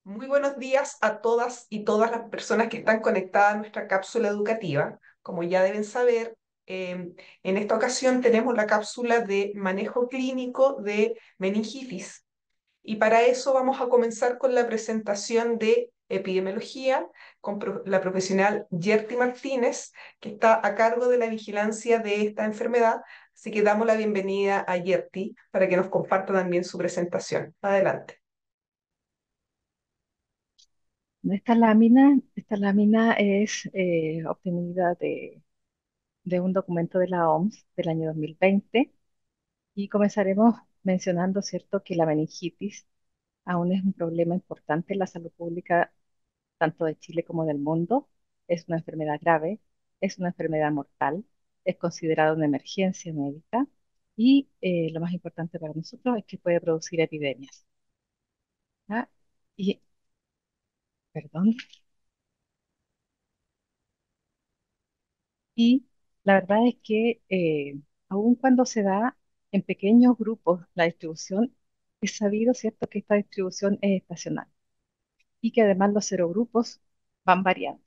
Muy buenos días a todas y todas las personas que están conectadas a nuestra cápsula educativa. Como ya deben saber, en esta ocasión tenemos la cápsula de manejo clínico de meningitis y para eso vamos a comenzar con la presentación de epidemiología con la profesional Yerti Martínez, que está a cargo de la vigilancia de esta enfermedad. Así que damos la bienvenida a Yerti para que nos comparta también su presentación. Adelante. Esta lámina es obtenida de un documento de la OMS del año 2020 y comenzaremos mencionando, ¿cierto?, que la meningitis aún es un problema importante en la salud pública tanto de Chile como del mundo. Es una enfermedad grave, es una enfermedad mortal, es considerada una emergencia médica y lo más importante para nosotros es que puede producir epidemias. ¿Ya? Y, perdón. Y la verdad es que aun cuando se da en pequeños grupos la distribución, es sabido, ¿cierto?, que esta distribución es estacional y que además los serogrupos van variando.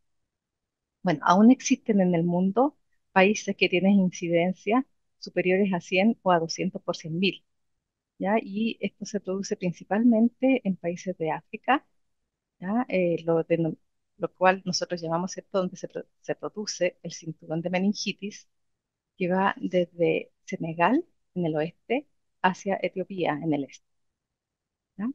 Bueno, aún existen en el mundo países que tienen incidencias superiores a 100 o a 200 por 100.000, ¿ya? Y esto se produce principalmente en países de África, ¿ya? Lo cual nosotros llamamos, ¿cierto?, donde se produce el cinturón de meningitis que va desde Senegal en el oeste hacia Etiopía en el este. ¿Ya?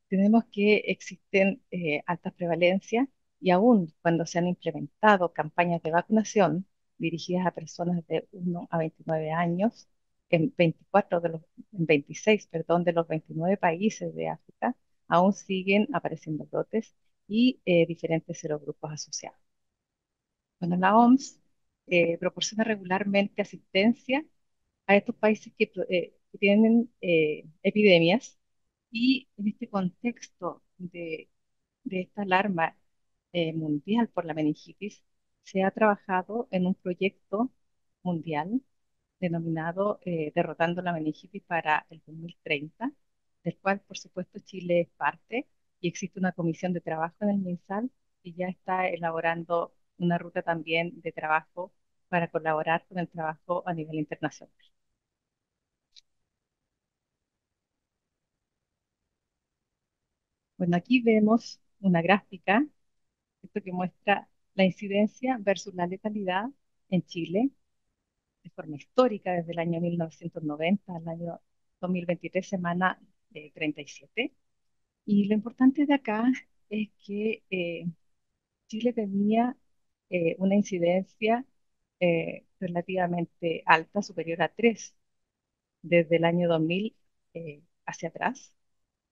Tenemos que existen altas prevalencias y aún cuando se han implementado campañas de vacunación dirigidas a personas de 1 a 29 años en 26, perdón, de los 29 países de África, aún siguen apareciendo brotes y diferentes serogrupos asociados. Bueno, la OMS proporciona regularmente asistencia a estos países que tienen epidemias y en este contexto de esta alarma mundial por la meningitis, se ha trabajado en un proyecto mundial denominado Derrotando la meningitis para el 2030, del cual por supuesto Chile es parte y existe una comisión de trabajo en el MinSal que ya está elaborando una ruta también de trabajo para colaborar con el trabajo a nivel internacional. Bueno, aquí vemos una gráfica, esto que muestra la incidencia versus la letalidad en Chile de forma histórica desde el año 1990 al año 2023, semana 37. Y lo importante de acá es que Chile tenía una incidencia relativamente alta, superior a 3, desde el año 2000 hacia atrás,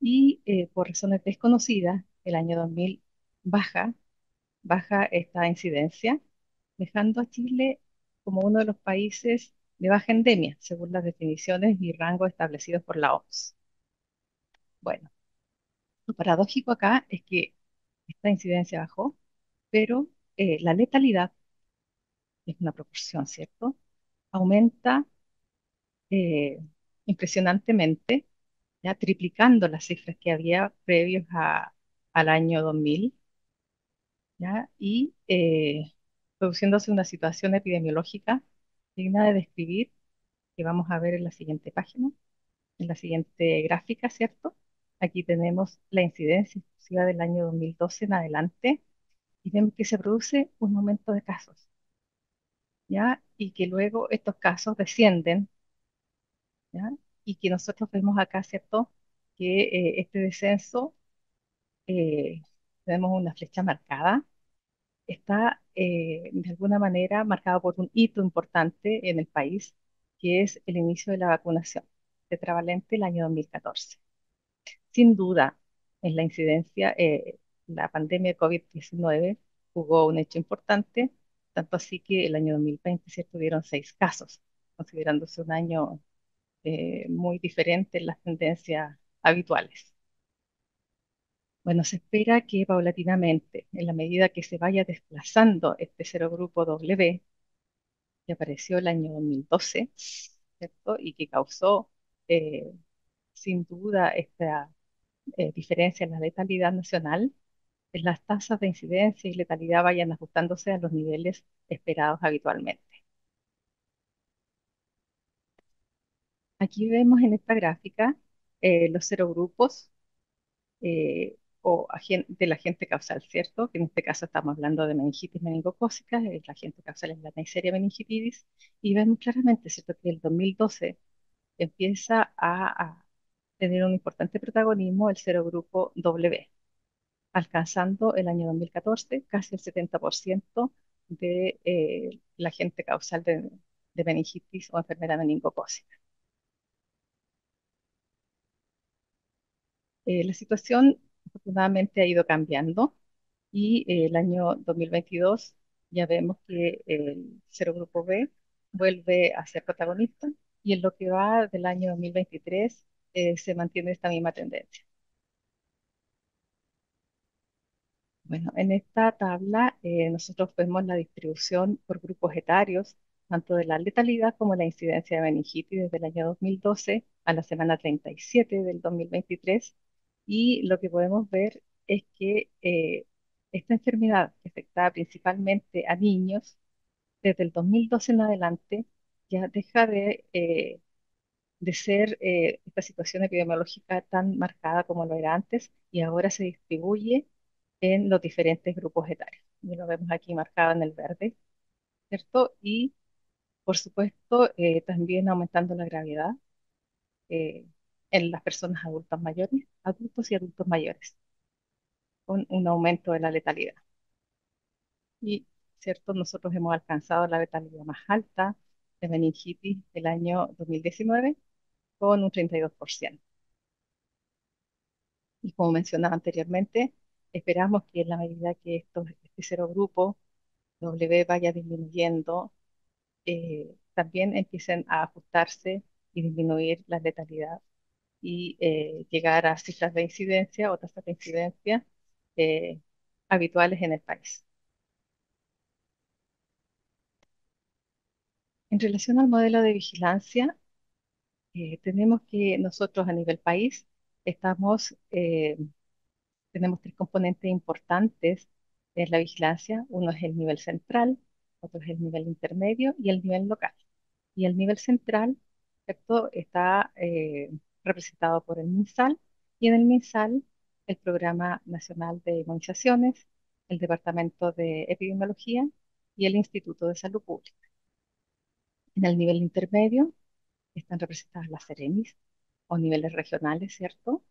y por razones desconocidas, el año 2000 baja, baja esta incidencia, dejando a Chile como uno de los países de baja endemia, según las definiciones y rangos establecidos por la OMS. Bueno, lo paradójico acá es que esta incidencia bajó, pero la letalidad, es una proporción, ¿cierto? Aumenta eh, impresionantemente, ya triplicando las cifras que había previos al año 2000, ¿ya? Y produciéndose una situación epidemiológica digna de describir, que vamos a ver en la siguiente página, en la siguiente gráfica, ¿cierto? Aquí tenemos la incidencia exclusiva del año 2012 en adelante y vemos que se produce un aumento de casos, ¿ya? Y que luego estos casos descienden, ¿ya? Y que nosotros vemos acá, ¿cierto? Que este descenso, eh, tenemos una flecha marcada, está de alguna manera marcado por un hito importante en el país, que es el inicio de la vacunación tetravalente el año 2014. Sin duda, en la incidencia, la pandemia de COVID-19 jugó un hecho importante, tanto así que el año 2020 se tuvieron 6 casos, considerándose un año muy diferente en las tendencias habituales. Bueno, se espera que paulatinamente, en la medida que se vaya desplazando este serogrupo W, que apareció el año 2012, ¿cierto? Y que causó, eh, sin duda, esta diferencia en la letalidad nacional, las tasas de incidencia y letalidad vayan ajustándose a los niveles esperados habitualmente. Aquí vemos en esta gráfica los serogrupos del agente causal, ¿cierto? Que en este caso estamos hablando de meningitis meningocócica, el agente causal es la Neisseria meningitidis, y vemos claramente, ¿cierto?, que el 2012 empieza a tener un importante protagonismo el serogrupo W, alcanzando el año 2014 casi el 70% de la agente causal de meningitis o enfermedad meningocócica. La situación afortunadamente ha ido cambiando y el año 2022 ya vemos que el serogrupo B vuelve a ser protagonista y en lo que va del año 2023 se mantiene esta misma tendencia. Bueno, en esta tabla nosotros vemos la distribución por grupos etarios, tanto de la letalidad como la incidencia de meningitis desde el año 2012 a la semana 37 del 2023. Y lo que podemos ver es que esta enfermedad que afectaba principalmente a niños, desde el 2012 en adelante, ya deja de ser esta situación epidemiológica tan marcada como lo era antes y ahora se distribuye en los diferentes grupos etarios. Y lo vemos aquí marcado en el verde, ¿cierto? Y por supuesto también aumentando la gravedad eh, en las personas adultas mayores, adultos y adultos mayores, con un aumento de la letalidad. Y, ¿cierto? Nosotros hemos alcanzado la letalidad más alta de meningitis el año 2019 con un 32%. Y como mencionaba anteriormente, esperamos que en la medida que este serogrupo W vaya disminuyendo, también empiecen a ajustarse y disminuir la letalidad y llegar a cifras de incidencia o tasas de incidencia eh, habituales en el país. En relación al modelo de vigilancia, tenemos que nosotros a nivel país estamos tenemos tres componentes importantes en la vigilancia. Uno es el nivel central, otro es el nivel intermedio y el nivel local. Y el nivel central, ¿cierto?, está representado por el MinSal y en el MinSal el Programa Nacional de Inmunizaciones, el Departamento de Epidemiología y el Instituto de Salud Pública. En el nivel intermedio están representadas las Seremis o niveles regionales, ¿cierto?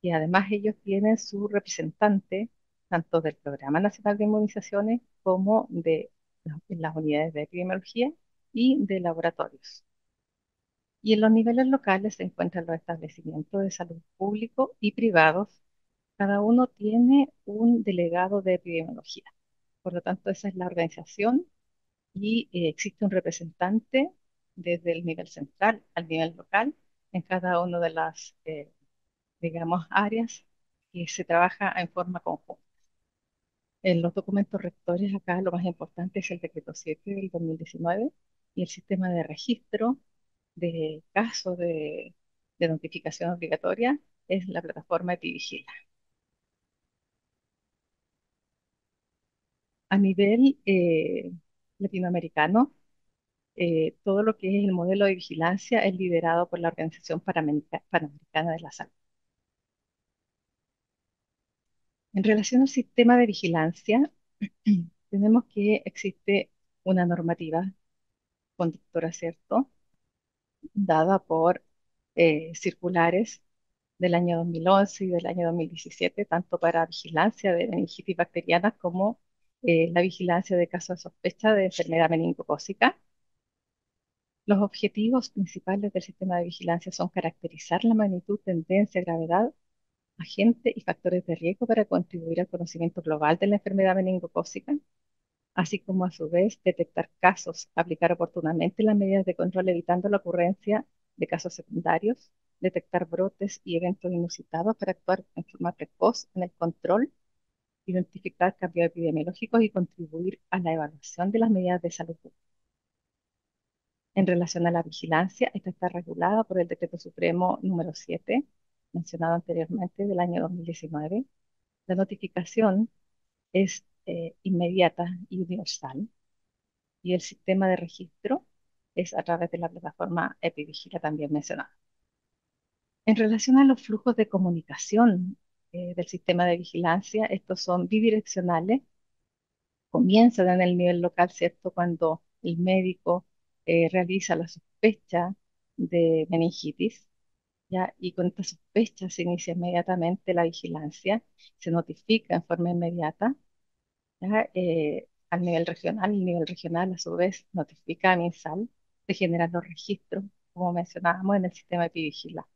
Y además ellos tienen su representante tanto del Programa Nacional de Inmunizaciones como de en las unidades de epidemiología y de laboratorios. Y en los niveles locales se encuentran los establecimientos de salud público y privados. Cada uno tiene un delegado de epidemiología. Por lo tanto, esa es la organización y existe un representante desde el nivel central al nivel local en cada una de las digamos, áreas que se trabaja en forma conjunta. En los documentos rectores, acá lo más importante es el decreto 7 del 2019 y el sistema de registro de casos de notificación obligatoria es la plataforma Epivigila. A nivel latinoamericano, todo lo que es el modelo de vigilancia es liderado por la Organización Panamericana de la Salud. En relación al sistema de vigilancia, tenemos que existe una normativa conductora, ¿cierto?, dada por circulares del año 2011 y del año 2017, tanto para vigilancia de meningitis bacteriana como la vigilancia de casos de sospecha de enfermedad meningocócica. Los objetivos principales del sistema de vigilancia son caracterizar la magnitud, tendencia, gravedad, agente y factores de riesgo para contribuir al conocimiento global de la enfermedad meningocócica, así como a su vez detectar casos, aplicar oportunamente las medidas de control evitando la ocurrencia de casos secundarios, detectar brotes y eventos inusitados para actuar en forma precoz en el control, identificar cambios epidemiológicos y contribuir a la evaluación de las medidas de salud pública. En relación a la vigilancia, esta está regulada por el Decreto Supremo número 7 mencionado anteriormente, del año 2019. La notificación es inmediata y universal y el sistema de registro es a través de la plataforma EpiVigila también mencionada. En relación a los flujos de comunicación del sistema de vigilancia, estos son bidireccionales, comienzan en el nivel local, ¿cierto? Cuando el médico realiza la sospecha de meningitis, ¿ya? Y con esta sospecha se inicia inmediatamente la vigilancia, se notifica en forma inmediata, ¿ya? Al nivel regional. El nivel regional, a su vez, notifica a MinSal, se generan los registros, como mencionábamos, en el sistema de Epivigila.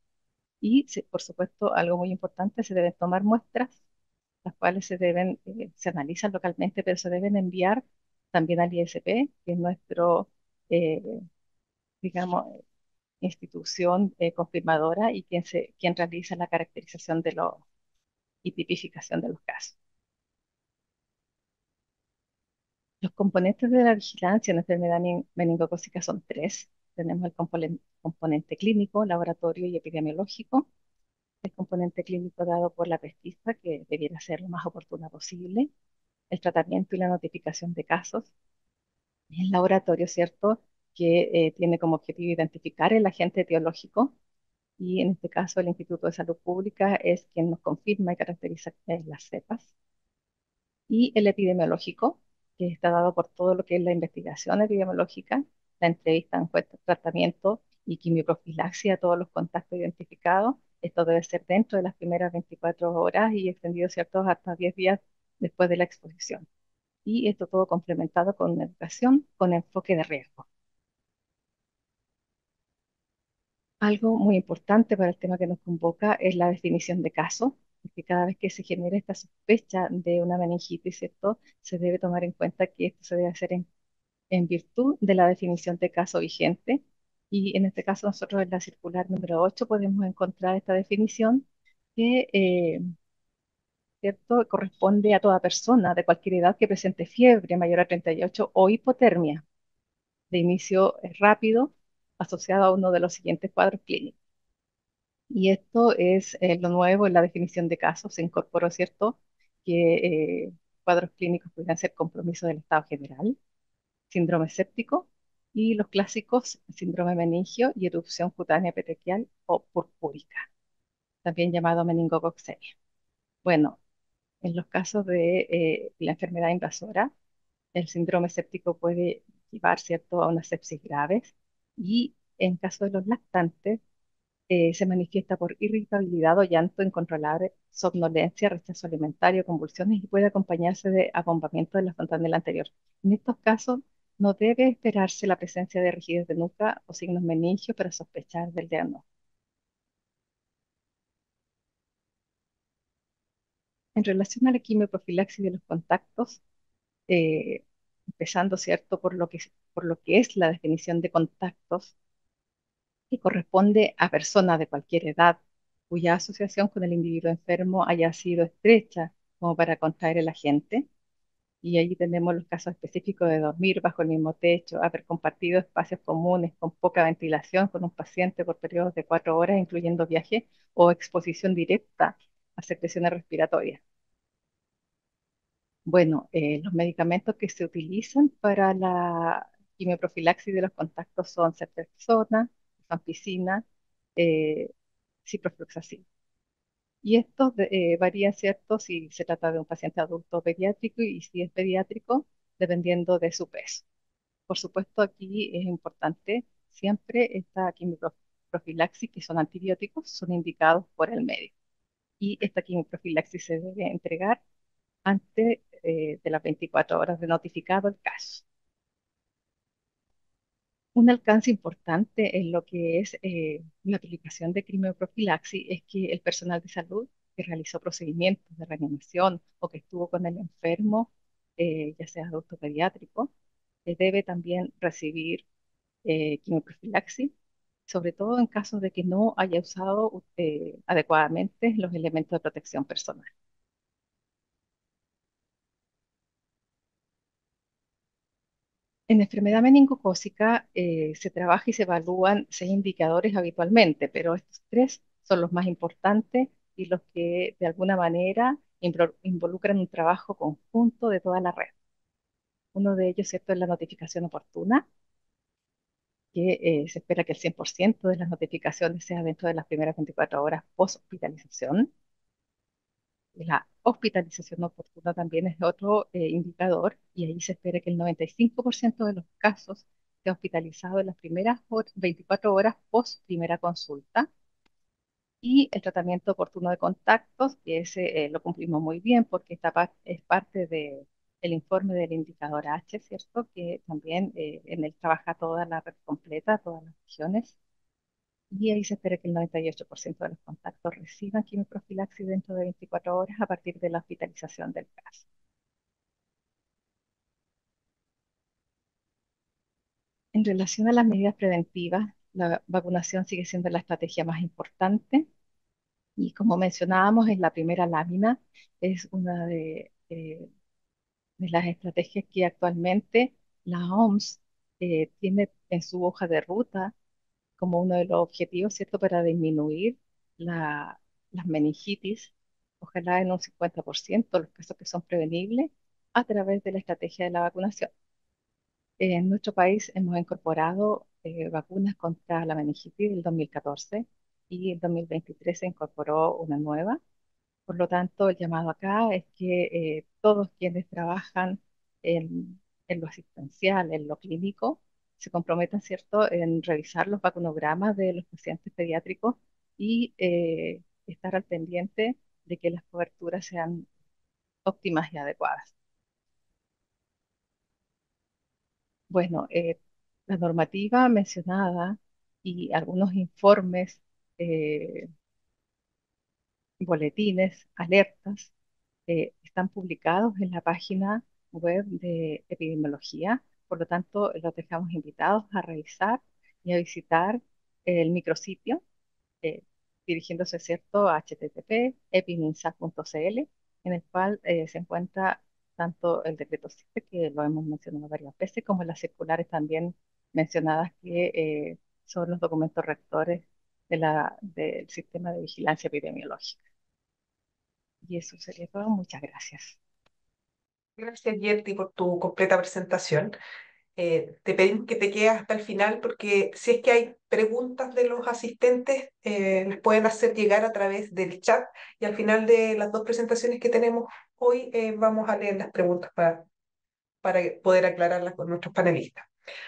Y, por supuesto, algo muy importante, se deben tomar muestras, las cuales se analizan localmente, pero se deben enviar también al ISP, que es nuestro, eh, digamos, institución confirmadora y quien realiza la caracterización y tipificación de los casos. Los componentes de la vigilancia en enfermedad meningocócica son tres. Tenemos el componente clínico, laboratorio y epidemiológico. El componente clínico dado por la pesquisa, que debiera ser lo más oportuna posible. El tratamiento y la notificación de casos. Y el laboratorio, ¿cierto? Que tiene como objetivo identificar el agente etiológico. Y en este caso el Instituto de Salud Pública es quien nos confirma y caracteriza las cepas. Y el epidemiológico, que está dado por todo lo que es la investigación epidemiológica, la entrevista, encuesta, tratamiento y quimioprofilaxia a todos los contactos identificados. Esto debe ser dentro de las primeras 24 horas y extendido, ¿cierto?, hasta 10 días después de la exposición. Y esto todo complementado con una educación con enfoque de riesgo. Algo muy importante para el tema que nos convoca es la definición de caso, porque cada vez que se genera esta sospecha de una meningitis, ¿cierto? Se debe tomar en cuenta que esto se debe hacer en virtud de la definición de caso vigente. Y en este caso nosotros en la circular número 8 podemos encontrar esta definición que, ¿cierto?, corresponde a toda persona de cualquier edad que presente fiebre mayor a 38 o hipotermia de inicio rápido asociado a uno de los siguientes cuadros clínicos. Y esto es lo nuevo en la definición de casos. Se incorporó, ¿cierto?, que cuadros clínicos podrían ser compromiso del estado general, síndrome séptico y los clásicos síndrome meningio y erupción cutánea petequial o purpúrica, también llamado meningococcemia. Bueno, en los casos de la enfermedad invasora, el síndrome séptico puede llevar, ¿cierto?, a una sepsis grave y en caso de los lactantes, se manifiesta por irritabilidad o llanto incontrolable, somnolencia, rechazo alimentario, convulsiones y puede acompañarse de abombamiento de la fontanela anterior. En estos casos, no debe esperarse la presencia de rigidez de nuca o signos meningios para sospechar del diagnóstico. En relación a la quimioprofilaxis de los contactos, eh, empezando, ¿cierto?, por lo que es la definición de contactos, que corresponde a personas de cualquier edad cuya asociación con el individuo enfermo haya sido estrecha como para contraer el agente. Y allí tenemos los casos específicos de dormir bajo el mismo techo, haber compartido espacios comunes con poca ventilación con un paciente por periodos de 4 horas, incluyendo viaje o exposición directa a secreciones respiratorias. Bueno, los medicamentos que se utilizan para la quimioprofilaxis de los contactos son ceftriaxona, rifampicina, eh, ciprofloxacin. Y estos varían, ¿cierto?, si se trata de un paciente adulto o pediátrico y si es pediátrico, dependiendo de su peso. Por supuesto, aquí es importante siempre esta quimioprofilaxis, que son antibióticos, son indicados por el médico. Y esta quimioprofilaxis se debe entregar antes de las 24 horas de notificado el caso. Un alcance importante en lo que es la aplicación de quimioprofilaxis es que el personal de salud que realizó procedimientos de reanimación o que estuvo con el enfermo, ya sea adulto o pediátrico, debe también recibir quimioprofilaxis, sobre todo en casos de que no haya usado adecuadamente los elementos de protección personal. En enfermedad meningocócica se trabaja y se evalúan 6 indicadores habitualmente, pero estos tres son los más importantes y los que de alguna manera involucran un trabajo conjunto de toda la red. Uno de ellos, ¿cierto?, es la notificación oportuna, que se espera que el 100% de las notificaciones sea dentro de las primeras 24 horas post-hospitalización. La hospitalización oportuna también es otro indicador y ahí se espera que el 95% de los casos sea hospitalizado en las primeras 24 horas post primera consulta. Y el tratamiento oportuno de contactos, que ese lo cumplimos muy bien porque esta es parte del informe del indicador H, ¿cierto? Que también en él trabaja toda la red completa, todas las regiones. Y ahí se espera que el 98% de los contactos reciban quimioprofilaxis dentro de 24 horas a partir de la hospitalización del caso. En relación a las medidas preventivas, la vacunación sigue siendo la estrategia más importante y como mencionábamos en la primera lámina, es una de las estrategias que actualmente la OMS tiene en su hoja de ruta como uno de los objetivos, ¿cierto?, para disminuir las meningitis, ojalá en un 50% los casos que son prevenibles a través de la estrategia de la vacunación. En nuestro país hemos incorporado vacunas contra la meningitis del 2014 y el 2023 se incorporó una nueva. Por lo tanto, el llamado acá es que todos quienes trabajan en lo asistencial, en lo clínico, se comprometan, ¿cierto?, en revisar los vacunogramas de los pacientes pediátricos y estar al pendiente de que las coberturas sean óptimas y adecuadas. Bueno, la normativa mencionada y algunos informes, eh, boletines, alertas, están publicados en la página web de epidemiología. Por lo tanto, los dejamos invitados a revisar y a visitar el micrositio, eh, dirigiéndose, ¿cierto?, a http://epiminsa.cl, en el cual se encuentra tanto el decreto 7, que lo hemos mencionado varias veces, como las circulares también mencionadas, que son los documentos rectores del sistema de vigilancia epidemiológica. Y eso sería todo. Muchas gracias. Gracias, Yerti, por tu completa presentación. Te pedimos que te quedes hasta el final porque si es que hay preguntas de los asistentes, las pueden hacer llegar a través del chat y al final de las dos presentaciones que tenemos hoy vamos a leer las preguntas para poder aclararlas con nuestros panelistas.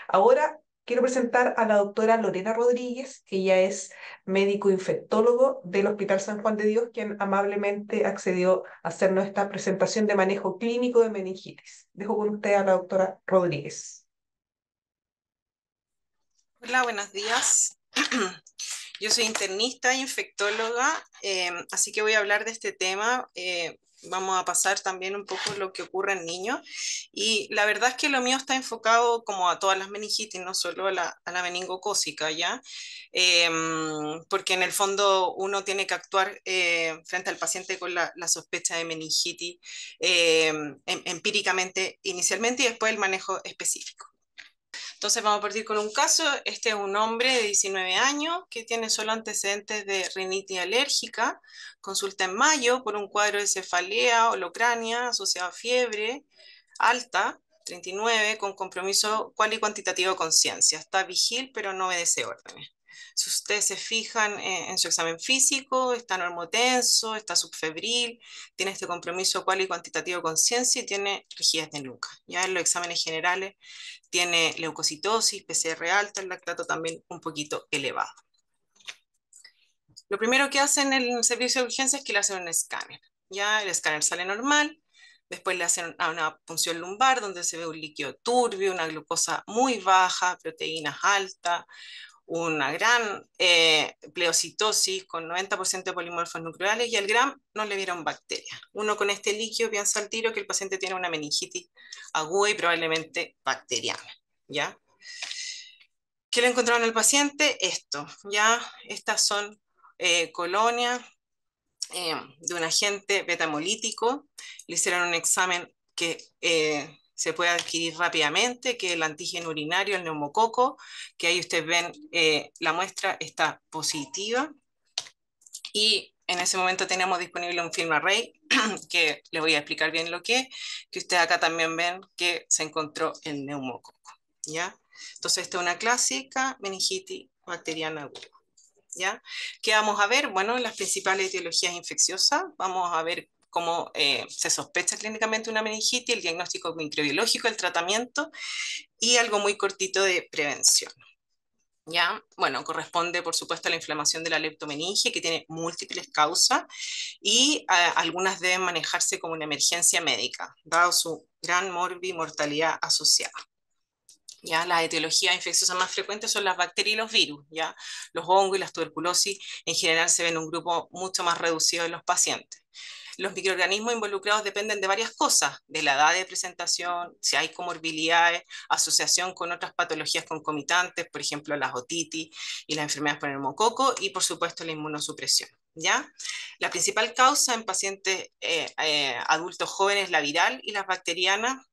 Ahora quiero presentar a la doctora Lorena Rodríguez, que ella es médico infectólogo del Hospital San Juan de Dios, quien amablemente accedió a hacernos esta presentación de manejo clínico de meningitis. Dejo con usted a la doctora Rodríguez. Hola, buenos días. Yo soy internista e infectóloga, así que voy a hablar de este tema. Vamos a pasar también un poco lo que ocurre en niños. Y la verdad es que lo mío está enfocado como a todas las meningitis, no solo a la meningocócica, ¿ya? Porque en el fondo uno tiene que actuar frente al paciente con la sospecha de meningitis empíricamente inicialmente y después el manejo específico. Entonces vamos a partir con un caso. Este es un hombre de 19 años que tiene solo antecedentes de rinitis alérgica. Consulta en mayo por un cuadro de cefalea holocrania asociado a fiebre alta, 39, con compromiso cual y cuantitativo de conciencia. Está vigil, pero no obedece órdenes. Si ustedes se fijan en su examen físico, está normotenso, está subfebril, tiene este compromiso cual y cuantitativo de conciencia y tiene rigidez de nuca. Ya en los exámenes generales tiene leucocitosis, PCR alta, el lactato también un poquito elevado. Lo primero que hacen en el servicio de urgencia es que le hacen un escáner. Ya el escáner sale normal, después le hacen una punción lumbar donde se ve un líquido turbio, una glucosa muy baja, proteínas altas, una gran pleocitosis con 90% de polimorfos nucleares y al GRAM no le vieron bacterias. Uno con este líquido piensa al tiro que el paciente tiene una meningitis aguda y probablemente bacteriana, ¿ya? ¿Qué le encontraron al paciente? Esto, ¿ya? Estas son colonias de un agente beta-hemolítico. Le hicieron un examen que se puede adquirir rápidamente, que es el antígeno urinario, el neumococo, que ahí ustedes ven la muestra está positiva. Y en ese momento tenemos disponible un film array, que le voy a explicar bien lo que ustedes acá también ven que se encontró el neumococo, ¿ya? Entonces, esta es una clásica meningitis bacteriana aguda, ¿ya? ¿Qué vamos a ver? Bueno, las principales etiologías infecciosas, vamos a ver cómo se sospecha clínicamente una meningitis, el diagnóstico microbiológico, el tratamiento y algo muy cortito de prevención. ¿Ya? Bueno, corresponde por supuesto a la inflamación de la leptomeninge que tiene múltiples causas y algunas deben manejarse como una emergencia médica, dado su gran mortalidad asociada. ¿Ya? Las etiologías infecciosas más frecuentes son las bacterias y los virus, ¿ya? Los hongos y las tuberculosis en general se ven en un grupo mucho más reducido de los pacientes. Los microorganismos involucrados dependen de varias cosas, de la edad de presentación, si hay comorbilidades, asociación con otras patologías concomitantes, por ejemplo las otitis y las enfermedades por neumococo y por supuesto la inmunosupresión. ¿Ya? La principal causa en pacientes adultos jóvenes es la viral y las bacterianas.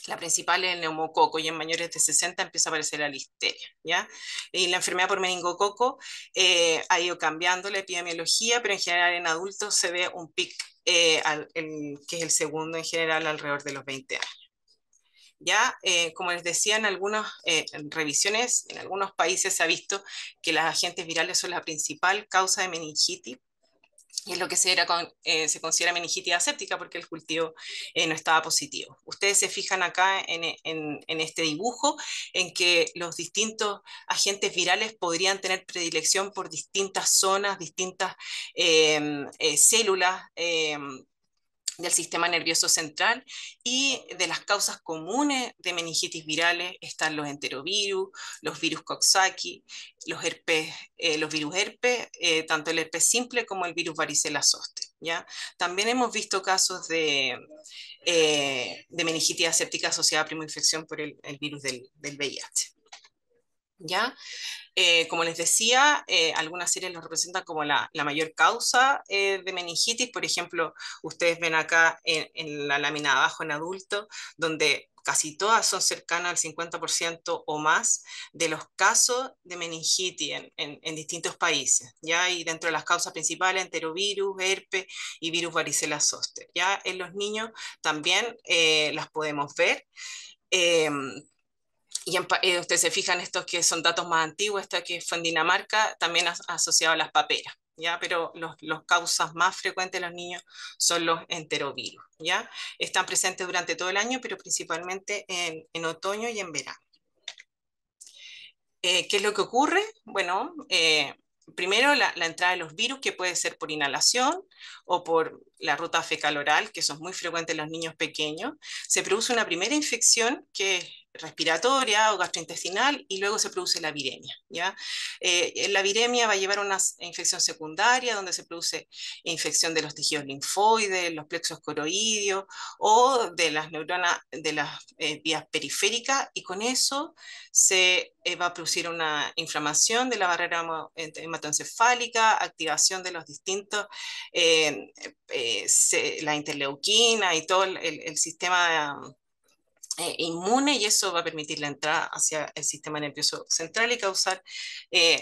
La principal es el neumococo y en mayores de 60 empieza a aparecer la listeria, ¿ya? Y la enfermedad por meningococo ha ido cambiando la epidemiología, pero en general en adultos se ve un pic que es el segundo en general alrededor de los 20 años. Ya, como les decía, en algunas revisiones, en algunos países se ha visto que las agentes virales son la principal causa de meningitis, y es lo que se considera meningitis aséptica porque el cultivo no estaba positivo. Ustedes se fijan acá en este dibujo en que los distintos agentes virales podrían tener predilección por distintas zonas, distintas células del sistema nervioso central, y de las causas comunes de meningitis virales están los enterovirus, los virus Coxsackie, los virus herpes, tanto el herpes simple como el virus varicela zoster, ¿ya? También hemos visto casos de meningitis aséptica asociada a primoinfección por el virus del VIH. ¿Ya? Como les decía, algunas series los representan como la mayor causa de meningitis. Por ejemplo, ustedes ven acá en la lámina de abajo en adultos, donde casi todas son cercanas al 50% o más de los casos de meningitis en distintos países, ¿ya? Y dentro de las causas principales, enterovirus, herpes y virus varicela zoster, ¿ya? En los niños también las podemos ver. Eh, ustedes se fijan, estos que son datos más antiguos, esta que fue en Dinamarca, también asociado a las paperas, ¿ya? Pero los causas más frecuentes de los niños son los enterovirus, ¿ya? Están presentes durante todo el año, pero principalmente en otoño y en verano. ¿Qué es lo que ocurre? Bueno, primero la entrada de los virus, que puede ser por inhalación o por la ruta fecal-oral, que eso es muy frecuente en los niños pequeños. Se produce una primera infección que es respiratoria o gastrointestinal y luego se produce la viremia, ¿ya? La viremia va a llevar a una infección secundaria donde se produce infección de los tejidos linfoides, los plexos coroideos o de las neuronas de las vías periféricas, y con eso se va a producir una inflamación de la barrera hematoencefálica, activación de los distintos, la interleuquina y todo el sistema inmune, y eso va a permitir la entrada hacia el sistema nervioso central y causar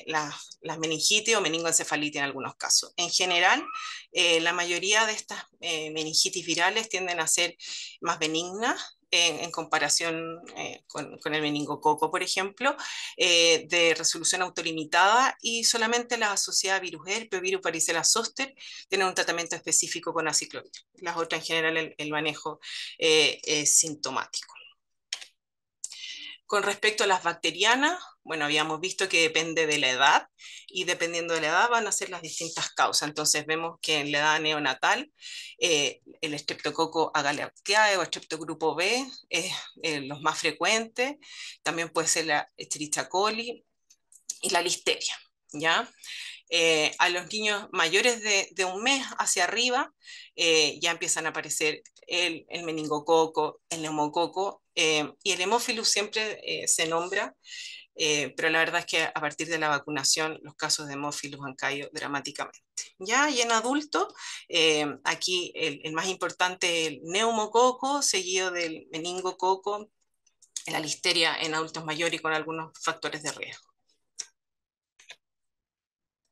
las meningitis o meningoencefalitis en algunos casos. En general, la mayoría de estas meningitis virales tienden a ser más benignas en comparación con el meningococo, por ejemplo, de resolución autolimitada, y solamente las asociadas a virus herpes, virus varicela zoster, tienen un tratamiento específico con aciclovir. Las otras, en general, el manejo es sintomático. Con respecto a las bacterianas, bueno, habíamos visto que depende de la edad, y dependiendo de la edad van a ser las distintas causas. Entonces vemos que en la edad neonatal el Streptococcus agalactiae o Streptogrupo B es los más frecuentes. También puede ser la Escherichia coli y la listeria, ¿ya? A los niños mayores de un mes hacia arriba ya empiezan a aparecer el meningococo, el neumococo, y el hemófilus siempre se nombra, pero la verdad es que a partir de la vacunación los casos de hemófilus han caído dramáticamente. Ya, y en adultos, aquí el más importante es el neumococo, seguido del meningococo, la listeria en adultos mayores y con algunos factores de riesgo.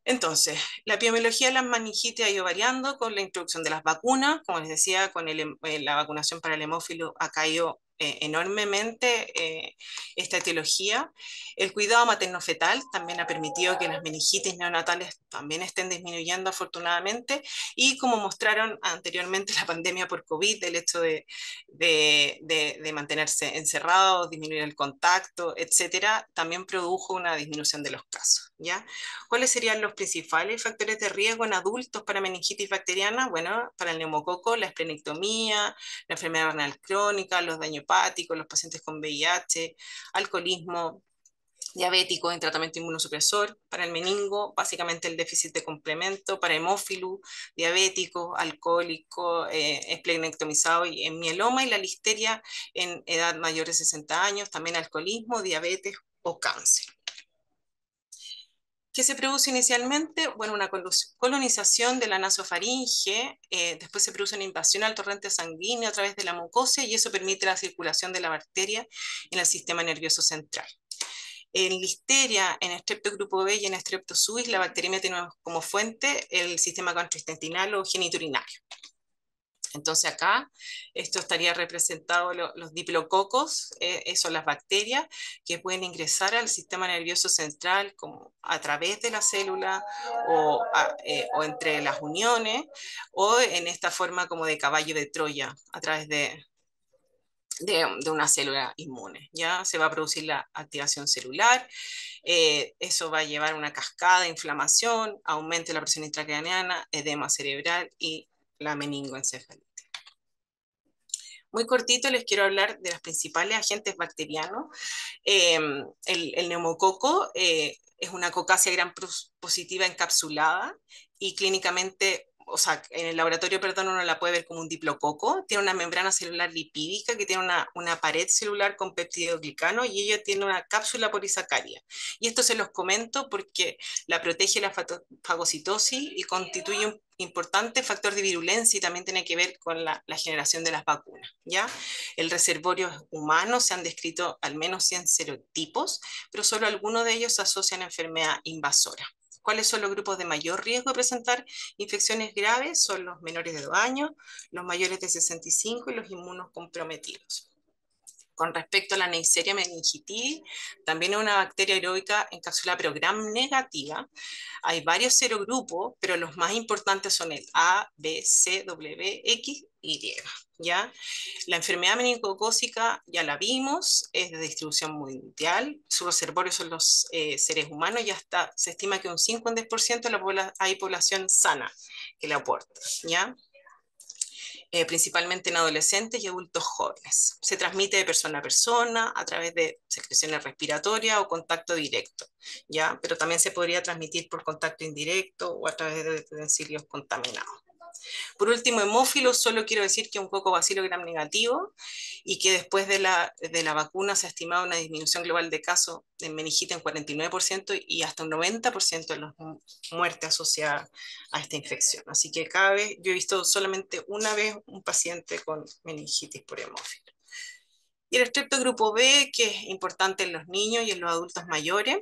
Entonces, la epidemiología de las meningitis ha ido variando con la introducción de las vacunas. Como les decía, con la vacunación para el hemófilo ha caído enormemente esta etiología. El cuidado materno-fetal también ha permitido que las meningitis neonatales también estén disminuyendo afortunadamente. Y como mostraron anteriormente la pandemia por COVID, el hecho de mantenerse encerrados, disminuir el contacto, etcétera, también produjo una disminución de los casos, ¿ya? ¿Cuáles serían los principales factores de riesgo en adultos para meningitis bacteriana? Bueno, para el neumococo, la esplenectomía, la enfermedad renal crónica, los daños hepáticos, los pacientes con VIH, alcoholismo, diabéticos en tratamiento inmunosupresor, para el meningo, básicamente el déficit de complemento, para hemófilu, diabético, alcohólico, esplenectomizado y en mieloma, y la listeria en edad mayor de 60 años, también alcoholismo, diabetes o cáncer. ¿Qué se produce inicialmente? Bueno, una colonización de la nasofaringe, después se produce una invasión al torrente sanguíneo a través de la mucosa y eso permite la circulación de la bacteria en el sistema nervioso central. En listeria, en Streptogrupo B y en Streptosuis, la bacteria tiene como fuente el sistema gastrointestinal o genitourinario. Entonces acá esto estaría representado los diplococos, son las bacterias que pueden ingresar al sistema nervioso central como a través de la célula o entre las uniones o en esta forma como de caballo de Troya a través de una célula inmune. Ya se va a producir la activación celular, eso va a llevar a una cascada de inflamación, aumento de la presión intracraneana, edema cerebral y la meningoencefalitis. Muy cortito les quiero hablar de los principales agentes bacterianos. El neumococo es una Coccacia gram positiva encapsulada y clínicamente, o sea, en el laboratorio, perdón, uno la puede ver como un diplococo. Tiene una membrana celular lipídica que tiene una pared celular con peptidoglicano y ella tiene una cápsula polisacaria. Y esto se los comento porque la protege la fagocitosis y constituye un importante factor de virulencia y también tiene que ver con la generación de las vacunas, ¿ya? El reservorio humano se han descrito al menos 100 serotipos, pero solo algunos de ellos se asocian a enfermedad invasora. ¿Cuáles son los grupos de mayor riesgo de presentar infecciones graves? Son los menores de 2 años, los mayores de 65 y los inmunocomprometidos. Con respecto a la Neisseria meningitidis, también es una bacteria aeróbica encapsulada pero gram negativa. Hay varios serogrupos, pero los más importantes son el A, B, C, W, X, Y. ¿Ya? La enfermedad meningocócica ya la vimos, es de distribución mundial, sus reservorios son los seres humanos y hasta se estima que un 5 o un 10% hay población sana que la aporta. ¿Ya? Principalmente en adolescentes y adultos jóvenes. Se transmite de persona a persona a través de secreciones respiratorias o contacto directo, ¿ya? Pero también se podría transmitir por contacto indirecto o a través de utensilios contaminados. Por último, hemófilos, solo quiero decir que un cocobacilo gram negativo y que después de la vacuna se ha estimado una disminución global de casos de meningitis en 49% y hasta un 90% de las muertes asociadas a esta infección. Así que cada vez, yo he visto solamente una vez un paciente con meningitis por hemófilo. Y el Streptogrupo B, que es importante en los niños y en los adultos mayores.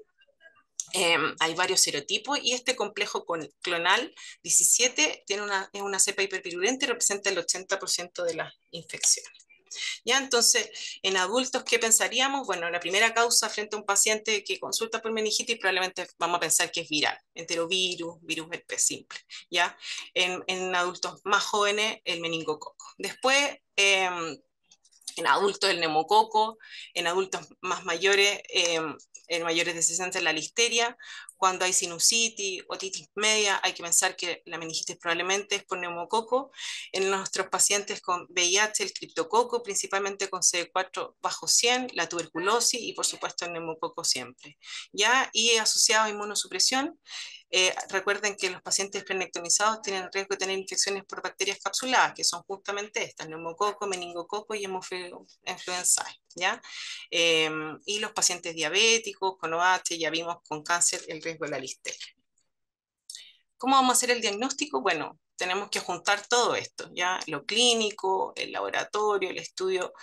Hay varios serotipos y este complejo clonal 17 es una cepa hipervirulenta y representa el 80% de las infecciones. Ya, entonces, en adultos, ¿qué pensaríamos? Bueno, la primera causa frente a un paciente que consulta por meningitis probablemente vamos a pensar que es viral, enterovirus, virus herpes simple, ¿ya? En adultos más jóvenes, el meningococo. Después, en adultos el neumococo, en adultos más mayores, en mayores de 60 la listeria. Cuando hay sinusitis, otitis media, hay que pensar que la meningitis probablemente es por neumococo. En nuestros pacientes con VIH, el criptococo, principalmente con CD4 bajo 100, la tuberculosis y por supuesto el neumococo siempre. ¿Ya? Y asociado a inmunosupresión, recuerden que los pacientes esplenectomizados tienen riesgo de tener infecciones por bacterias capsuladas, que son justamente estas, neumococo, meningococo y Haemophilus influenzae, ¿ya? Y los pacientes diabéticos, con OH, ya vimos con cáncer el riesgo de la listeria. ¿Cómo vamos a hacer el diagnóstico? Bueno, tenemos que juntar todo esto, ¿ya? Lo clínico, el laboratorio, el estudio,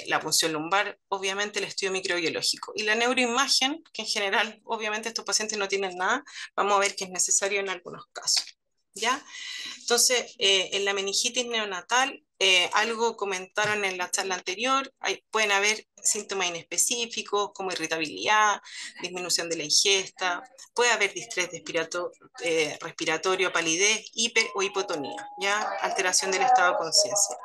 la punción lumbar, obviamente el estudio microbiológico. Y la neuroimagen, que en general, obviamente estos pacientes no tienen nada, vamos a ver que es necesario en algunos casos, ¿ya? Entonces, en la meningitis neonatal, algo comentaron en la charla anterior, pueden haber síntomas inespecíficos como irritabilidad, disminución de la ingesta, puede haber distrés respiratorio, palidez, hiper o hipotonía, ¿ya? Alteración del estado de conciencia.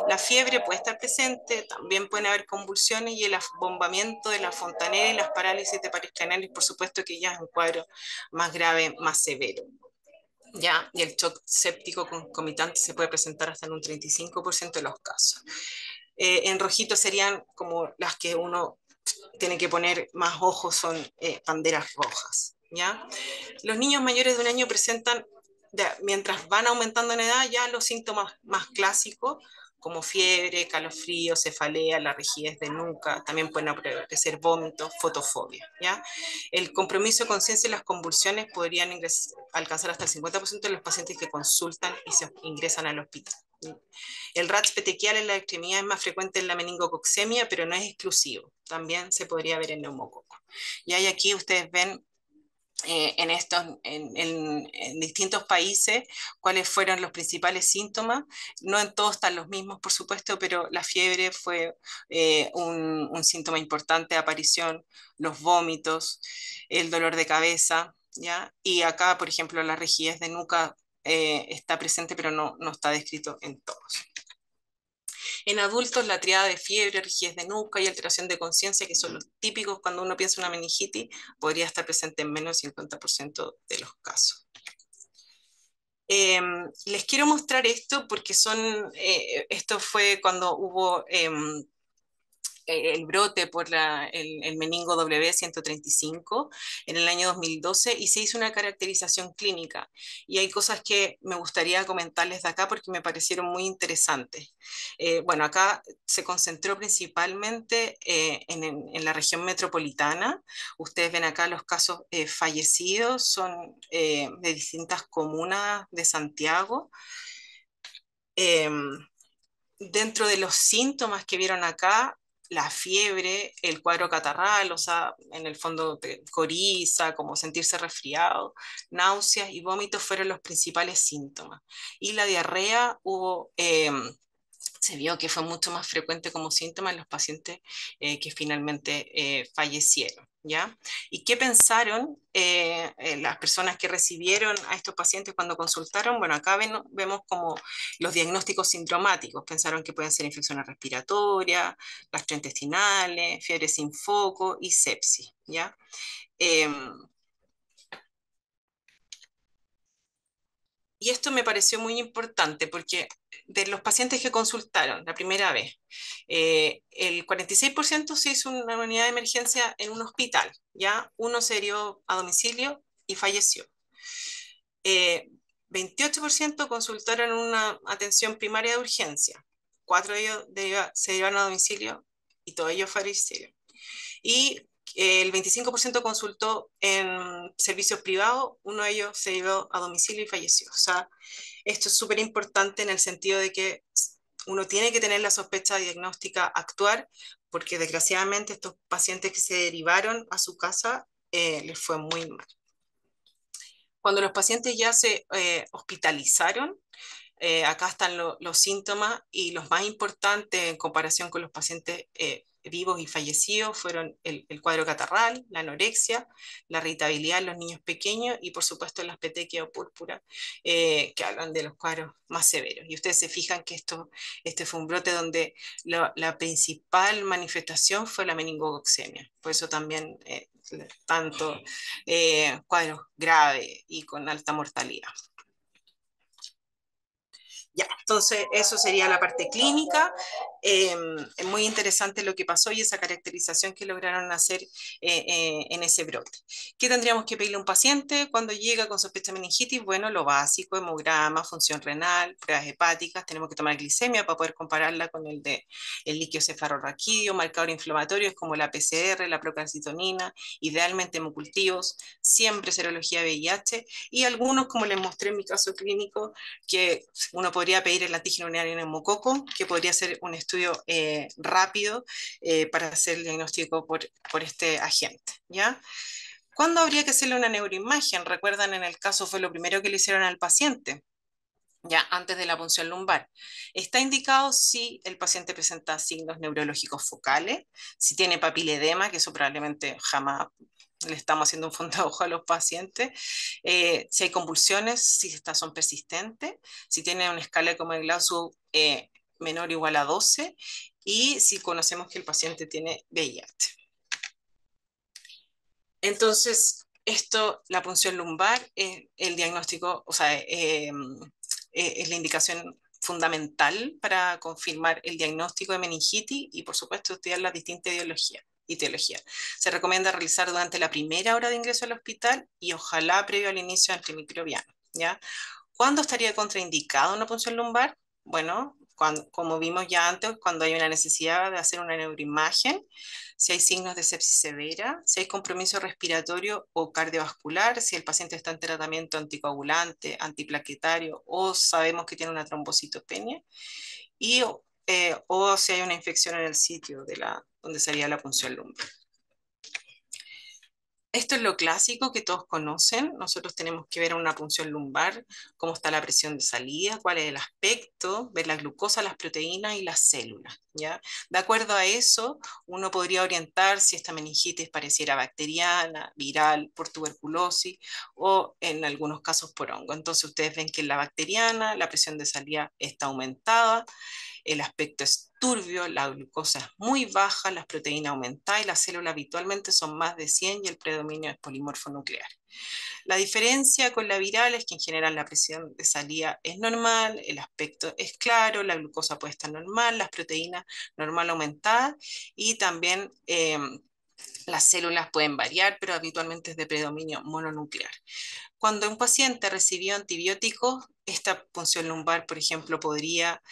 La fiebre puede estar presente, también pueden haber convulsiones y el abombamiento de la fontanera y las parálisis de pares craneales, por supuesto que ya es un cuadro más grave, más severo. ¿Ya? Y el shock séptico concomitante se puede presentar hasta en un 35% de los casos. En rojito serían como las que uno tiene que poner más ojos, son banderas rojas, ¿ya? Los niños mayores de un año presentan, mientras van aumentando en edad, ya los síntomas más clásicos, como fiebre, calofrío, cefalea, la rigidez de nuca, también pueden aparecer vómitos, fotofobia, ¿ya? El compromiso de conciencia y las convulsiones podrían alcanzar hasta el 50% de los pacientes que consultan y se ingresan al hospital. El RATS petequial en la extremidad es más frecuente en la meningococcemia, pero no es exclusivo. También se podría ver en neumococo. Y ahí aquí ustedes ven en distintos países cuáles fueron los principales síntomas. No en todos están los mismos, por supuesto, pero la fiebre fue un síntoma importante de aparición, los vómitos, el dolor de cabeza, ¿ya? Y acá, por ejemplo, la rigidez de nuca está presente, pero no está descrito en todos. En adultos, la triada de fiebre, rigidez de nuca y alteración de conciencia, que son los típicos cuando uno piensa en una meningitis, podría estar presente en menos del 50% de los casos. Les quiero mostrar esto porque esto fue cuando hubo el brote por el meningo W135 en el año 2012 y se hizo una caracterización clínica. Y hay cosas que me gustaría comentarles de acá porque me parecieron muy interesantes. Bueno, acá se concentró principalmente en la región metropolitana. Ustedes ven acá los casos fallecidos, son de distintas comunas de Santiago. Dentro de los síntomas que vieron acá, la fiebre, el cuadro catarral, o sea, en el fondo coriza, como sentirse resfriado, náuseas y vómitos fueron los principales síntomas. Y la diarrea se vio que fue mucho más frecuente como síntoma en los pacientes que finalmente fallecieron, ¿ya? ¿Y qué pensaron las personas que recibieron a estos pacientes cuando consultaron? Bueno, acá vemos como los diagnósticos sindromáticos. Pensaron que pueden ser infecciones respiratorias, gastrointestinales, fiebre sin foco y sepsis, ¿ya? Y esto me pareció muy importante porque de los pacientes que consultaron la primera vez, el 46% se hizo una unidad de emergencia en un hospital, ¿ya? Uno se dio a domicilio y falleció. 28% consultaron una atención primaria de urgencia, 4 de ellos se dieron a domicilio y todos ellos fallecieron. Y el 25% consultó en servicios privados, uno de ellos se dio a domicilio y falleció. O sea, esto es súper importante en el sentido de que uno tiene que tener la sospecha diagnóstica, actuar, porque desgraciadamente estos pacientes que se derivaron a su casa les fue muy mal. Cuando los pacientes ya se hospitalizaron, acá están los síntomas y los más importantes en comparación con los pacientes vivos y fallecidos fueron el cuadro catarral, la anorexia, la irritabilidad en los niños pequeños y por supuesto las petequias o púrpura, que hablan de los cuadros más severos. Y ustedes se fijan que este fue un brote donde la principal manifestación fue la meningococcemia. Por eso también tanto cuadros graves y con alta mortalidad. Ya, entonces eso sería la parte clínica. Es muy interesante lo que pasó y esa caracterización que lograron hacer en ese brote. ¿Qué tendríamos que pedirle a un paciente cuando llega con sospecha de meningitis? Bueno, lo básico, hemograma, función renal, pruebas hepáticas, tenemos que tomar glicemia para poder compararla con el de el líquido cefalorraquídeo, marcadores inflamatorios como la PCR, la procalcitonina, idealmente hemocultivos, siempre serología VIH y algunos, como les mostré en mi caso clínico, que uno podría pedir el antígeno urinario en neumococo, que podría ser un estudio rápido para hacer el diagnóstico por este agente, ¿ya? ¿Cuándo habría que hacerle una neuroimagen? Recuerdan, en el caso fue lo primero que le hicieron al paciente, ya antes de la punción lumbar. Está indicado si el paciente presenta signos neurológicos focales, si tiene papiledema, que eso probablemente jamás le estamos haciendo un fondo de ojo a los pacientes, si hay convulsiones, si estas son persistentes, si tiene una escala como el Glasgow menor o igual a 12 y si conocemos que el paciente tiene VIH. Entonces, la punción lumbar, el diagnóstico, o sea, es la indicación fundamental para confirmar el diagnóstico de meningitis y, por supuesto, estudiar las distintas etiologías. Se recomienda realizar durante la primera hora de ingreso al hospital y ojalá previo al inicio antimicrobiano, ¿ya? ¿Cuándo estaría contraindicada una punción lumbar? Bueno, como vimos ya antes, cuando hay una necesidad de hacer una neuroimagen, si hay signos de sepsis severa, si hay compromiso respiratorio o cardiovascular, si el paciente está en tratamiento anticoagulante, antiplaquetario o sabemos que tiene una trombocitopenia, y, o si hay una infección en el sitio donde sería la punción lumbar. Esto es lo clásico que todos conocen. Nosotros tenemos que ver una punción lumbar, cómo está la presión de salida, cuál es el aspecto, ver la glucosa, las proteínas y las células, ¿ya? De acuerdo a eso, uno podría orientar si esta meningitis pareciera bacteriana, viral, por tuberculosis o en algunos casos por hongo. Entonces ustedes ven que en la bacteriana la presión de salida está aumentada, el aspecto es turbio, la glucosa es muy baja, las proteínas aumentadas y las células habitualmente son más de 100 y el predominio es polimorfo nuclear. La diferencia con la viral es que en general la presión de salida es normal, el aspecto es claro, la glucosa puede estar normal, las proteínas normal aumentadas y también las células pueden variar, pero habitualmente es de predominio mononuclear. Cuando un paciente recibió antibióticos, esta punción lumbar, por ejemplo, podría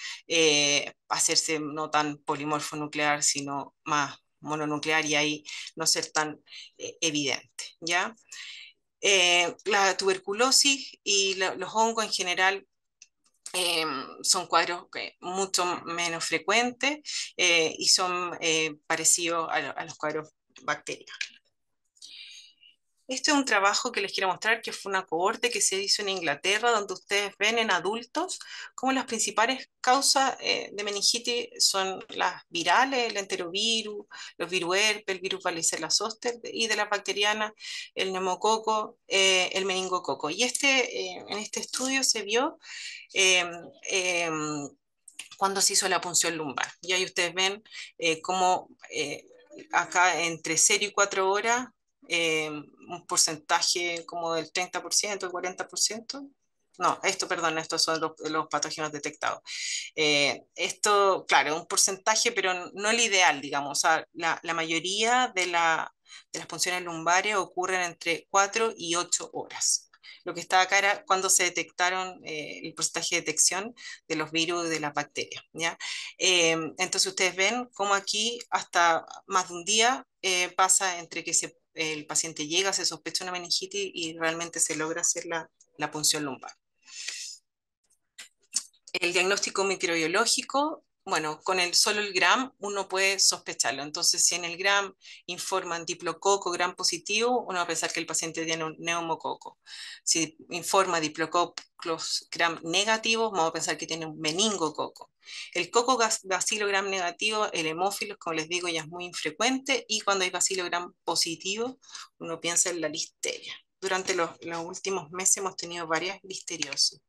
hacerse no tan polimorfo nuclear, sino más mononuclear y ahí no ser tan evidente, ¿ya? La tuberculosis y los hongos en general son cuadros mucho menos frecuentes y son parecidos a los cuadros bacterianos. Este es un trabajo que les quiero mostrar, que fue una cohorte que se hizo en Inglaterra, donde ustedes ven en adultos como las principales causas de meningitis son las virales, el enterovirus, los virus herpes, el virus varicela zoster, y de las bacterianas, el neumococo, el meningococo. Y en este estudio se vio eh, eh, cuando se hizo la punción lumbar. Y ahí ustedes ven cómo acá entre 0 y 4 horas, un porcentaje como del 30%, el 40%. No, perdón, estos son los patógenos detectados. Esto, claro, un porcentaje, pero no el ideal, digamos. O sea, la mayoría de las punciones lumbares ocurren entre 4 y 8 horas. Lo que está acá era cuando se detectaron el porcentaje de detección de los virus y de las bacterias, ¿ya? Entonces ustedes ven cómo aquí hasta más de un día pasa entre que el paciente llega, se sospecha una meningitis y realmente se logra hacer la punción lumbar. El diagnóstico microbiológico, bueno, con solo el gram uno puede sospecharlo. Entonces, si en el gram informan diplococo, gram positivo, uno va a pensar que el paciente tiene un neumococo. Si informa diplococos gram negativo, vamos a pensar que tiene un meningococo. El coco bacilogram negativo, el hemófilos, como les digo, ya es muy infrecuente, y cuando hay bacilogram positivo, uno piensa en la listeria. Durante los últimos meses hemos tenido varias listeriosas.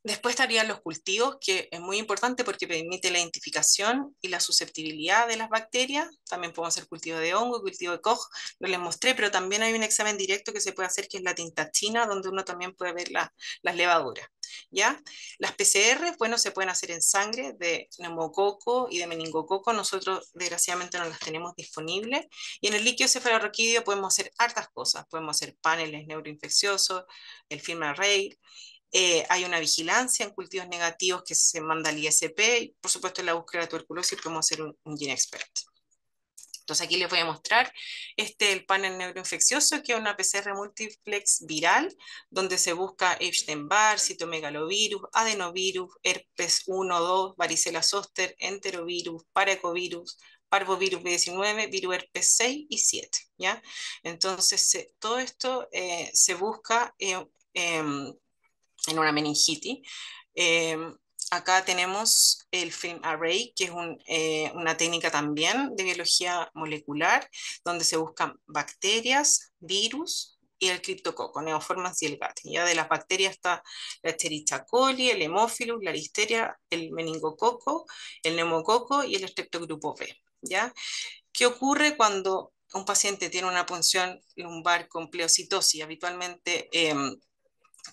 Después estarían los cultivos, que es muy importante porque permite la identificación y la susceptibilidad de las bacterias. También podemos hacer cultivo de hongo, cultivo de Koch, lo les mostré, pero también hay un examen directo que se puede hacer, que es la tinta china, donde uno también puede ver las levaduras. ¿Ya? Las PCR, bueno, se pueden hacer en sangre de neumococo y de meningococo. Nosotros, desgraciadamente, no las tenemos disponibles. Y en el líquido cefalorraquídeo podemos hacer hartas cosas. Podemos hacer paneles neuroinfecciosos, el film array. Hay una vigilancia en cultivos negativos que se manda al ISP, y por supuesto en la búsqueda de tuberculosis podemos hacer un GeneXpert. Entonces aquí les voy a mostrar el panel neuroinfeccioso, que es una PCR multiplex viral, donde se busca Epstein-Barr, citomegalovirus, adenovirus, herpes 1, 2, varicela zoster, enterovirus, paracovirus, parvovirus B19, virus herpes 6 y 7, ¿ya? Entonces, todo esto se busca en una meningitis. Eh, Acá tenemos el film array, que es una técnica también de biología molecular, donde se buscan bacterias, virus y el criptococo, neoformans y el GAT. Ya de las bacterias está la Escherichia coli, el Haemophilus, la Listeria, el meningococo, el neumococo y el Streptogrupo B. ¿Ya? ¿Qué ocurre cuando un paciente tiene una punción lumbar con pleocitosis? Habitualmente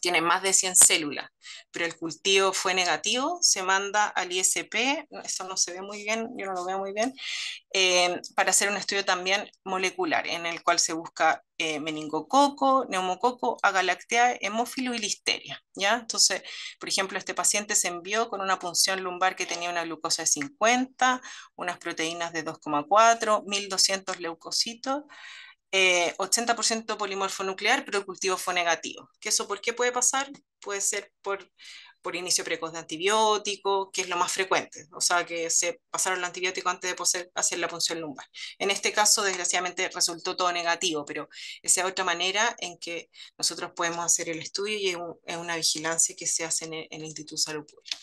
tiene más de 100 células, pero el cultivo fue negativo, se manda al ISP, eso no se ve muy bien, yo no lo veo muy bien, para hacer un estudio también molecular, en el cual se busca meningococo, neumococo, agalactiae, hemófilo y listeria, ¿ya? Entonces, por ejemplo, este paciente se envió con una punción lumbar que tenía una glucosa de 50, unas proteínas de 2,4, 1200 leucocitos, 80% polimorfo nuclear, pero el cultivo fue negativo. ¿Que eso por qué puede pasar? Puede ser por inicio precoz de antibiótico, que es lo más frecuente, o sea, que se pasaron el antibiótico antes de hacer la punción lumbar. En este caso, desgraciadamente, resultó todo negativo, pero esa es otra manera en que nosotros podemos hacer el estudio, y es una vigilancia que se hace en el Instituto de Salud Pública.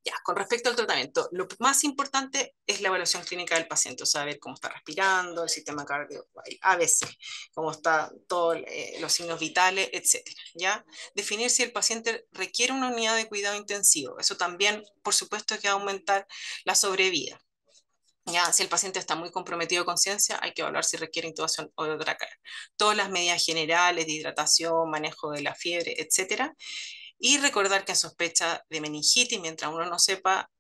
Ya, con respecto al tratamiento, lo más importante es la evaluación clínica del paciente, o sea, ver cómo está respirando, el sistema cardio, el ABC, cómo están todos los signos vitales, etcétera. ¿Ya? Definir si el paciente requiere una unidad de cuidado intensivo. Eso también, por supuesto, que va a aumentar la sobrevida. Ya, si el paciente está muy comprometido de conciencia, hay que evaluar si requiere intubación o de otra cara. Todas las medidas generales de hidratación, manejo de la fiebre, etcétera. Y recordar que en sospecha de meningitis, mientras uno no sepa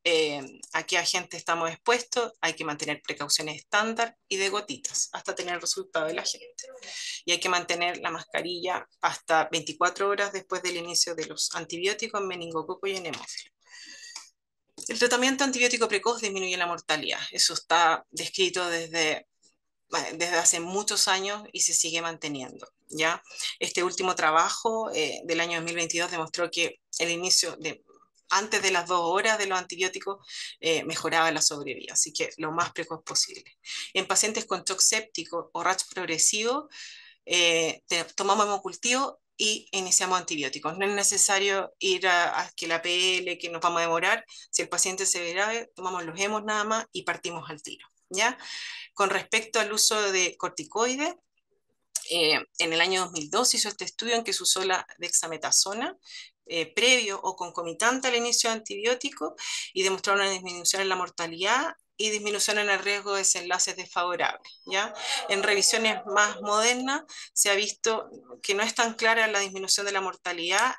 a qué agente estamos expuestos, hay que mantener precauciones estándar y de gotitas hasta tener el resultado del agente. Y hay que mantener la mascarilla hasta 24 horas después del inicio de los antibióticos en meningococo y en hemófilo. El tratamiento antibiótico precoz disminuye la mortalidad. Eso está descrito desde hace muchos años y se sigue manteniendo. ¿Ya? Este último trabajo del año 2022 demostró que el inicio antes de las 2 horas de los antibióticos mejoraba la sobrevida, así que lo más precoz posible. En pacientes con shock séptico o RAS progresivo, tomamos hemocultivo y iniciamos antibióticos. No es necesario ir a que la PL, que nos vamos a demorar. Si el paciente se ve grave, tomamos los hemos nada más y partimos al tiro. ¿Ya? Con respecto al uso de corticoides, en el año 2002 se hizo este estudio en que se usó la dexametasona previo o concomitante al inicio de antibióticos, y demostraron una disminución en la mortalidad y disminución en el riesgo de desenlaces desfavorables. ¿Ya? En revisiones más modernas se ha visto que no es tan clara la disminución de la mortalidad,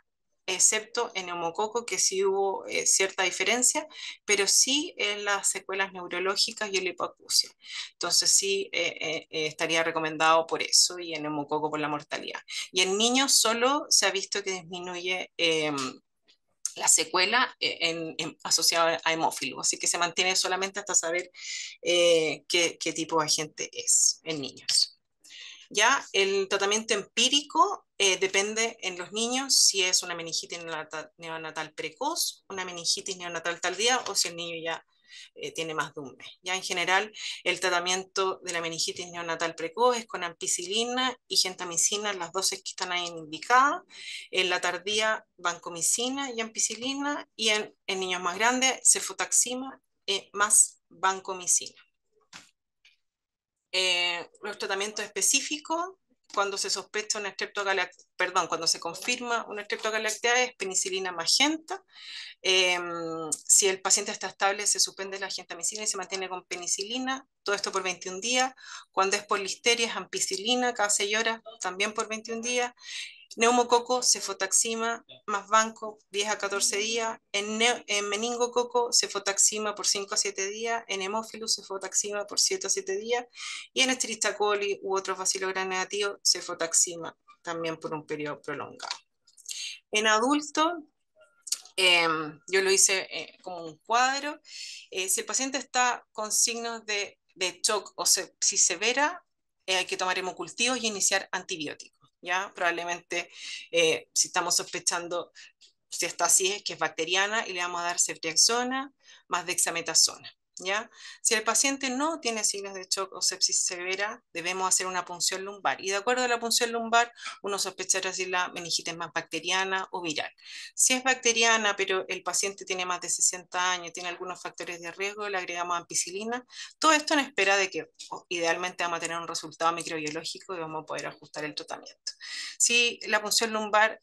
excepto en neumococo, que sí hubo cierta diferencia, pero sí en las secuelas neurológicas y en la hipoacusia. Entonces sí estaría recomendado por eso, y en neumococo por la mortalidad. Y en niños solo se ha visto que disminuye la secuela asociada a hemófilo, así que se mantiene solamente hasta saber qué tipo de agente es en niños. Ya el tratamiento empírico depende en los niños si es una meningitis neonatal precoz, una meningitis neonatal tardía, o si el niño ya tiene más de un mes. Ya en general, el tratamiento de la meningitis neonatal precoz es con ampicilina y gentamicina, las dosis que están ahí indicadas. En la tardía, vancomicina y ampicilina, y en niños más grandes, cefotaxima más vancomicina. Los tratamientos específicos cuando se sospecha una cuando se confirma una estreptogalactiae es penicilina magenta. Si el paciente está estable, se suspende la gentamicina y se mantiene con penicilina, todo esto por 21 días. Cuando es por listeria, es ampicilina cada 6 horas, también por 21 días. Neumococo, cefotaxima más banco, 10 a 14 días. En meningococo, cefotaxima por 5 a 7 días. En hemófilus, cefotaxima por 7 a 7 días. Y en Escherichia coli u otros bacilos gram negativos, cefotaxima también por un periodo prolongado. En adultos, yo lo hice como un cuadro. Si el paciente está con signos de shock o si severa, hay que tomar hemocultivos y iniciar antibióticos. ¿Ya? Probablemente, si estamos sospechando, si está así, es que es bacteriana y le vamos a dar ceftriaxona más dexametasona. ¿Ya? Si el paciente no tiene signos de shock o sepsis severa, debemos hacer una punción lumbar. Y de acuerdo a la punción lumbar, uno sospechará si la meningitis es más bacteriana o viral. Si es bacteriana, pero el paciente tiene más de 60 años, tiene algunos factores de riesgo, le agregamos ampicilina. Todo esto en espera de que idealmente vamos a tener un resultado microbiológico y vamos a poder ajustar el tratamiento. Si la punción lumbar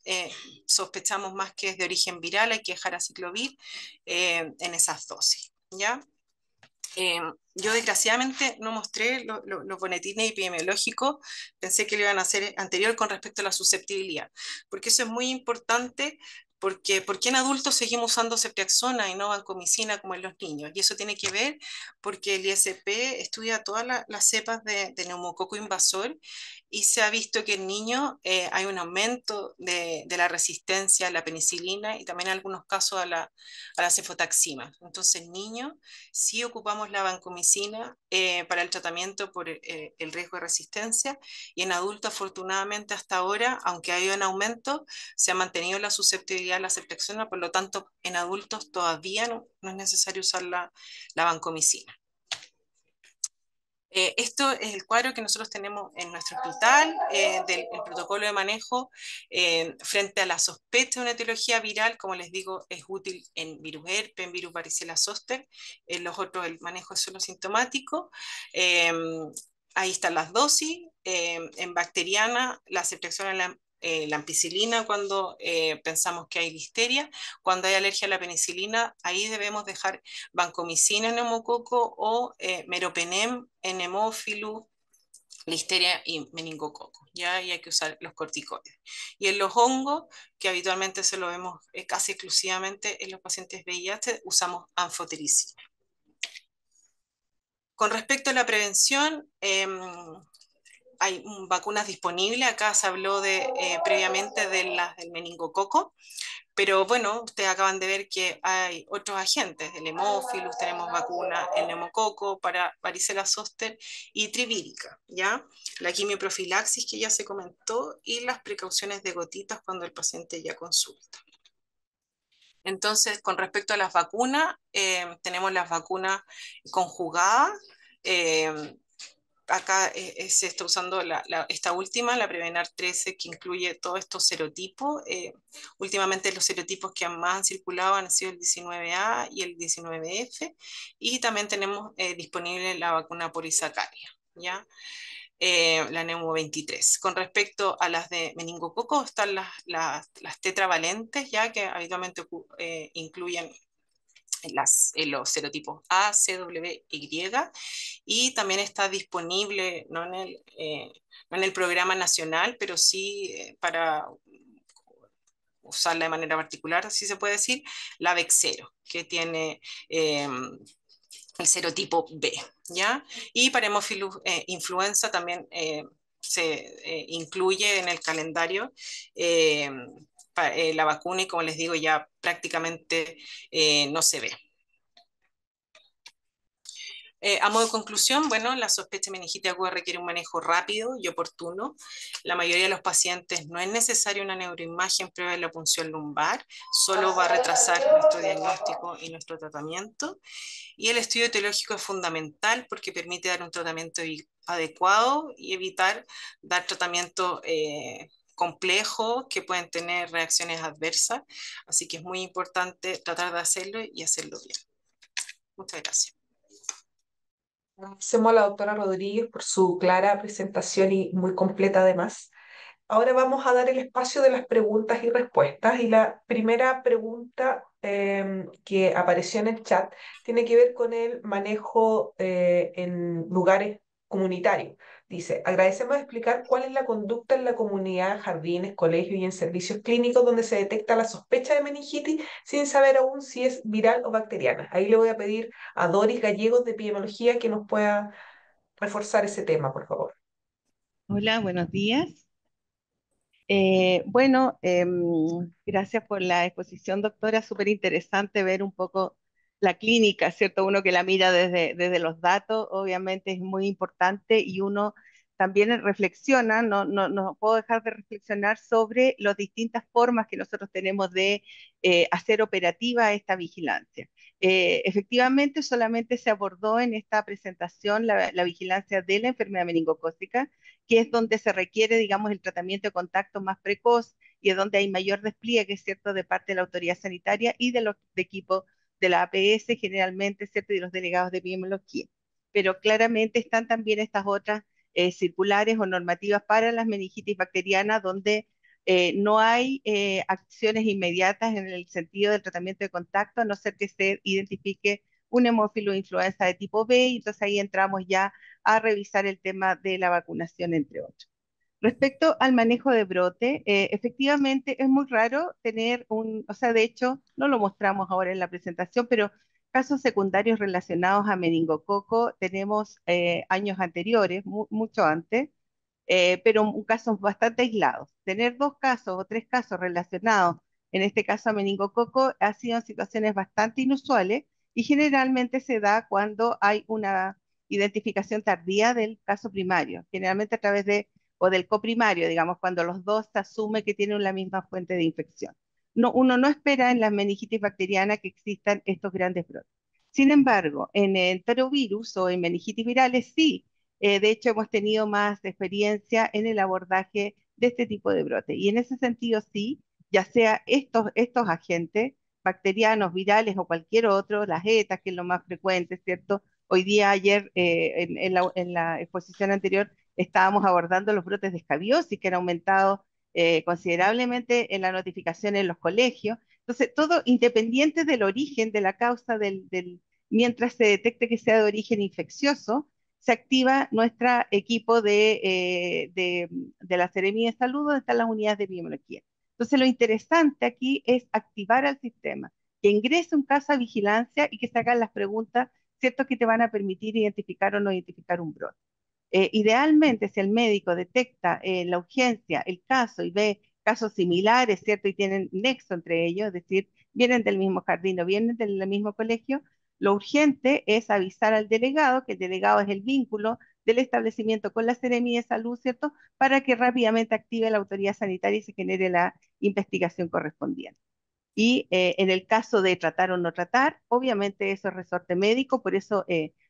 sospechamos más que es de origen viral, hay que dejar aciclovir en esas dosis. ¿Ya? Yo desgraciadamente no mostré los boletines epidemiológicos, pensé que lo iban a hacer anterior con respecto a la susceptibilidad, porque eso es muy importante, porque en adultos seguimos usando ceftriaxona y no vancomicina como en los niños, y eso tiene que ver porque el ISP estudia todas las cepas de neumococo invasor y se ha visto que en niños hay un aumento de la resistencia a la penicilina y también en algunos casos a la cefotaxima. Entonces, en niños sí ocupamos la vancomicina para el tratamiento por el riesgo de resistencia y en adultos afortunadamente hasta ahora, aunque ha habido un aumento, se ha mantenido la susceptibilidad a la ceftriaxona, por lo tanto en adultos todavía no es necesario usar la vancomicina. Esto es el cuadro que nosotros tenemos en nuestro hospital del protocolo de manejo frente a la sospecha de una etiología viral. Como les digo, es útil en virus herpes, en virus varicela zoster. En los otros el manejo es solo sintomático. Ahí están las dosis. En bacteriana, la ceftriaxona la ampicilina cuando pensamos que hay listeria. Cuando hay alergia a la penicilina, ahí debemos dejar vancomicina en neumococo o meropenem en hemófilus, listeria y meningococo, ¿ya? Y hay que usar los corticoides. Y en los hongos, que habitualmente se lo vemos casi exclusivamente en los pacientes VIH, usamos anfotericina. Con respecto a la prevención, hay vacunas disponibles. Acá se habló previamente de las del meningococo, pero bueno, ustedes acaban de ver que hay otros agentes, el hemófilus, tenemos vacuna, el neumococo para varicela zoster y trivírica, ¿ya? La quimioprofilaxis que ya se comentó y las precauciones de gotitas cuando el paciente ya consulta. Entonces, con respecto a las vacunas, tenemos las vacunas conjugadas. Acá se está usando esta última, la Prevenar 13, que incluye todos estos serotipos. Últimamente los serotipos que más han circulado han sido el 19A y el 19F, y también tenemos disponible la vacuna por isacaria, ¿ya? La Neumo 23. Con respecto a las de meningococo, están las tetravalentes, ya que habitualmente incluyen los serotipos A, C, W, Y, y también está disponible, no en el programa nacional, pero sí para usarla de manera particular, si se puede decir, la Vexero, que tiene el serotipo B, ¿ya? Y para hemófilus influenza también se incluye en el calendario la vacuna y como les digo ya prácticamente no se ve. A modo de conclusión, bueno, la sospecha de meningitis aguda requiere un manejo rápido y oportuno. La mayoría de los pacientes no es necesaria una neuroimagen prueba de la punción lumbar, solo va a retrasar nuestro diagnóstico y nuestro tratamiento. Y el estudio etiológico es fundamental porque permite dar un tratamiento adecuado y evitar dar tratamientos complejos que pueden tener reacciones adversas. Así que es muy importante tratar de hacerlo y hacerlo bien. Muchas gracias. Agradecemos a la doctora Rodríguez por su clara presentación y muy completa además. Ahora vamos a dar el espacio de las preguntas y respuestas. Y la primera pregunta que apareció en el chat tiene que ver con el manejo en lugares comunitarios. Dice, agradecemos explicar cuál es la conducta en la comunidad, jardines, colegios y en servicios clínicos donde se detecta la sospecha de meningitis sin saber aún si es viral o bacteriana. Ahí le voy a pedir a Doris Gallegos de Epidemiología que nos pueda reforzar ese tema, por favor. Hola, buenos días. Gracias por la exposición, doctora. Súper interesante ver un poco la clínica, ¿cierto? Uno que la mira desde los datos, obviamente es muy importante y uno también reflexiona, no puedo dejar de reflexionar sobre las distintas formas que nosotros tenemos de hacer operativa esta vigilancia. Efectivamente, solamente se abordó en esta presentación la vigilancia de la enfermedad meningocócica, que es donde se requiere, digamos, el tratamiento de contacto más precoz y es donde hay mayor despliegue, ¿cierto?, de parte de la autoridad sanitaria y de los de equipos de la APS, generalmente, ¿cierto?, y de los delegados de epidemiología. Pero claramente están también estas otras circulares o normativas para las meningitis bacterianas, donde no hay acciones inmediatas en el sentido del tratamiento de contacto, a no ser que se identifique un hemófilo influenza de tipo B, y entonces ahí entramos ya a revisar el tema de la vacunación, entre otros. Respecto al manejo de brote, efectivamente es muy raro tener o sea, de hecho, no lo mostramos ahora en la presentación, pero casos secundarios relacionados a meningococo tenemos años anteriores, mucho antes, pero casos bastante aislados. Tener 2 casos o 3 casos relacionados, en este caso a meningococo, ha sido en situaciones bastante inusuales y generalmente se da cuando hay una identificación tardía del caso primario, generalmente a través o del coprimario, digamos, cuando los dos se asume que tienen la misma fuente de infección. No, uno no espera en las meningitis bacterianas que existan estos grandes brotes. Sin embargo, en enterovirus o en meningitis virales sí. De hecho, hemos tenido más experiencia en el abordaje de este tipo de brote. Y en ese sentido, sí, ya sea estos agentes bacterianos, virales o cualquier otro, las ETA, que es lo más frecuente, ¿cierto? Hoy día, ayer, en la exposición anterior, estábamos abordando los brotes de escabiosis, que han aumentado considerablemente en la notificación en los colegios. Entonces, todo independiente del origen, de la causa mientras se detecte que sea de origen infeccioso, se activa nuestro equipo de la Seremía de Salud, donde están las unidades de epidemiología. Entonces, lo interesante aquí es activar al sistema, que ingrese un caso a vigilancia y que se hagan las preguntas, ¿cierto?, que te van a permitir identificar o no identificar un brote. Idealmente, si el médico detecta la urgencia, el caso y ve casos similares, ¿cierto? Y tienen nexo entre ellos, es decir, vienen del mismo jardín o vienen del mismo colegio, lo urgente es avisar al delegado, que el delegado es el vínculo del establecimiento con la Seremía de Salud, ¿cierto? Para que rápidamente active la autoridad sanitaria y se genere la investigación correspondiente. Y en el caso de tratar o no tratar, obviamente eso es resorte médico, por eso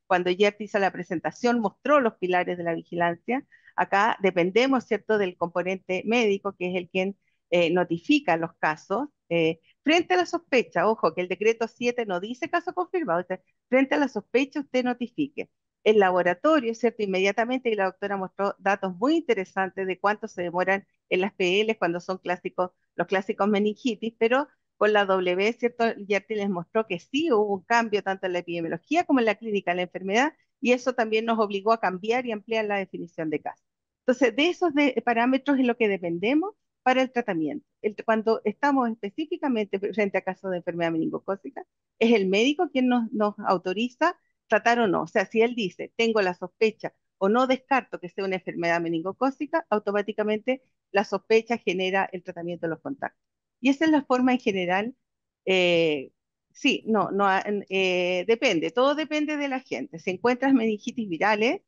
cuando Jeff hizo la presentación mostró los pilares de la vigilancia. Acá dependemos, ¿cierto?, del componente médico, que es el quien notifica los casos. Frente a la sospecha, ojo, que el decreto 7 no dice caso confirmado, o sea, frente a la sospecha usted notifique. El laboratorio, ¿cierto? Inmediatamente, y la doctora mostró datos muy interesantes de cuánto se demoran en las PL cuando son clásicos, los clásicos meningitis, pero con la W, ¿cierto? Yerti les mostró que sí hubo un cambio tanto en la epidemiología como en la clínica de la enfermedad, y eso también nos obligó a cambiar y ampliar la definición de caso. Entonces, de esos parámetros es lo que dependemos para el tratamiento. Cuando estamos específicamente frente a casos de enfermedad meningocócica, es el médico quien nos autoriza tratar o no. O sea, si él dice, tengo la sospecha o no descarto que sea una enfermedad meningocócica, automáticamente la sospecha genera el tratamiento de los contactos. Y esa es la forma en general. eh, sí, depende, todo depende de la gente. Si encuentras meningitis virales,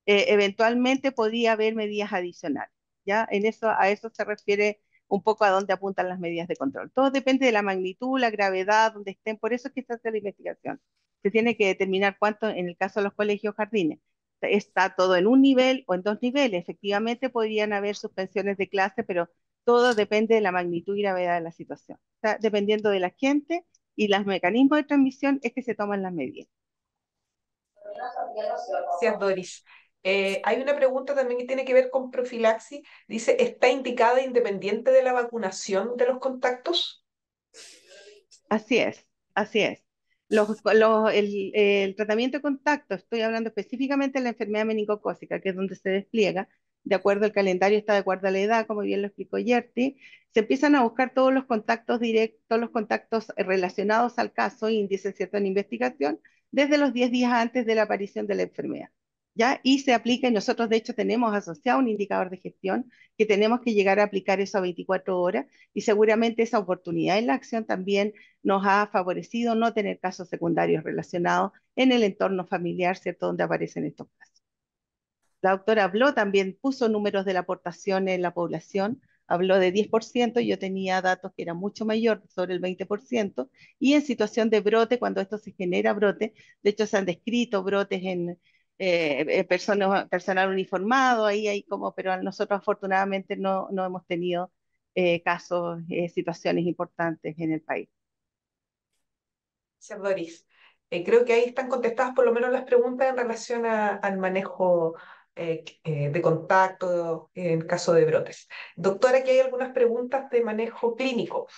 eventualmente podría haber medidas adicionales. ¿Ya? A eso se refiere un poco a dónde apuntan las medidas de control. Todo depende de la magnitud, la gravedad, donde estén. Por eso es que se hace la investigación. Se tiene que determinar cuánto, en el caso de los colegios jardines, está todo en un nivel o en 2 niveles. Efectivamente, podrían haber suspensiones de clase, pero todo depende de la magnitud y gravedad de la situación. O sea, dependiendo de la gente y los mecanismos de transmisión, es que se toman las medidas. Gracias, Doris. Hay una pregunta también que tiene que ver con profilaxis. Dice, ¿está indicada independiente de la vacunación de los contactos? Así es, así es. El tratamiento de contacto, estoy hablando específicamente de la enfermedad meningocócica, que es donde se despliega, de acuerdo al calendario, está de acuerdo a la edad, como bien lo explicó Yerti, se empiezan a buscar todos los contactos directos, los contactos relacionados al caso, índice, ¿cierto?, en investigación, desde los 10 días antes de la aparición de la enfermedad. ¿Ya? Y se aplica, y nosotros de hecho tenemos asociado un indicador de gestión que tenemos que llegar a aplicar eso a 24 horas, y seguramente esa oportunidad en la acción también nos ha favorecido no tener casos secundarios relacionados en el entorno familiar, ¿cierto?, donde aparecen estos casos. La doctora habló también, puso números de la aportación en la población, habló de 10%, yo tenía datos que eran mucho mayor, sobre el 20%, y en situación de brote, cuando esto se genera brote, de hecho se han descrito brotes en personal uniformado, ahí hay como, pero nosotros afortunadamente no hemos tenido casos, situaciones importantes en el país. Gracias, Doris. Creo que ahí están contestadas por lo menos las preguntas en relación al manejo de contacto en caso de brotes. Doctora, aquí hay algunas preguntas de manejo clínico.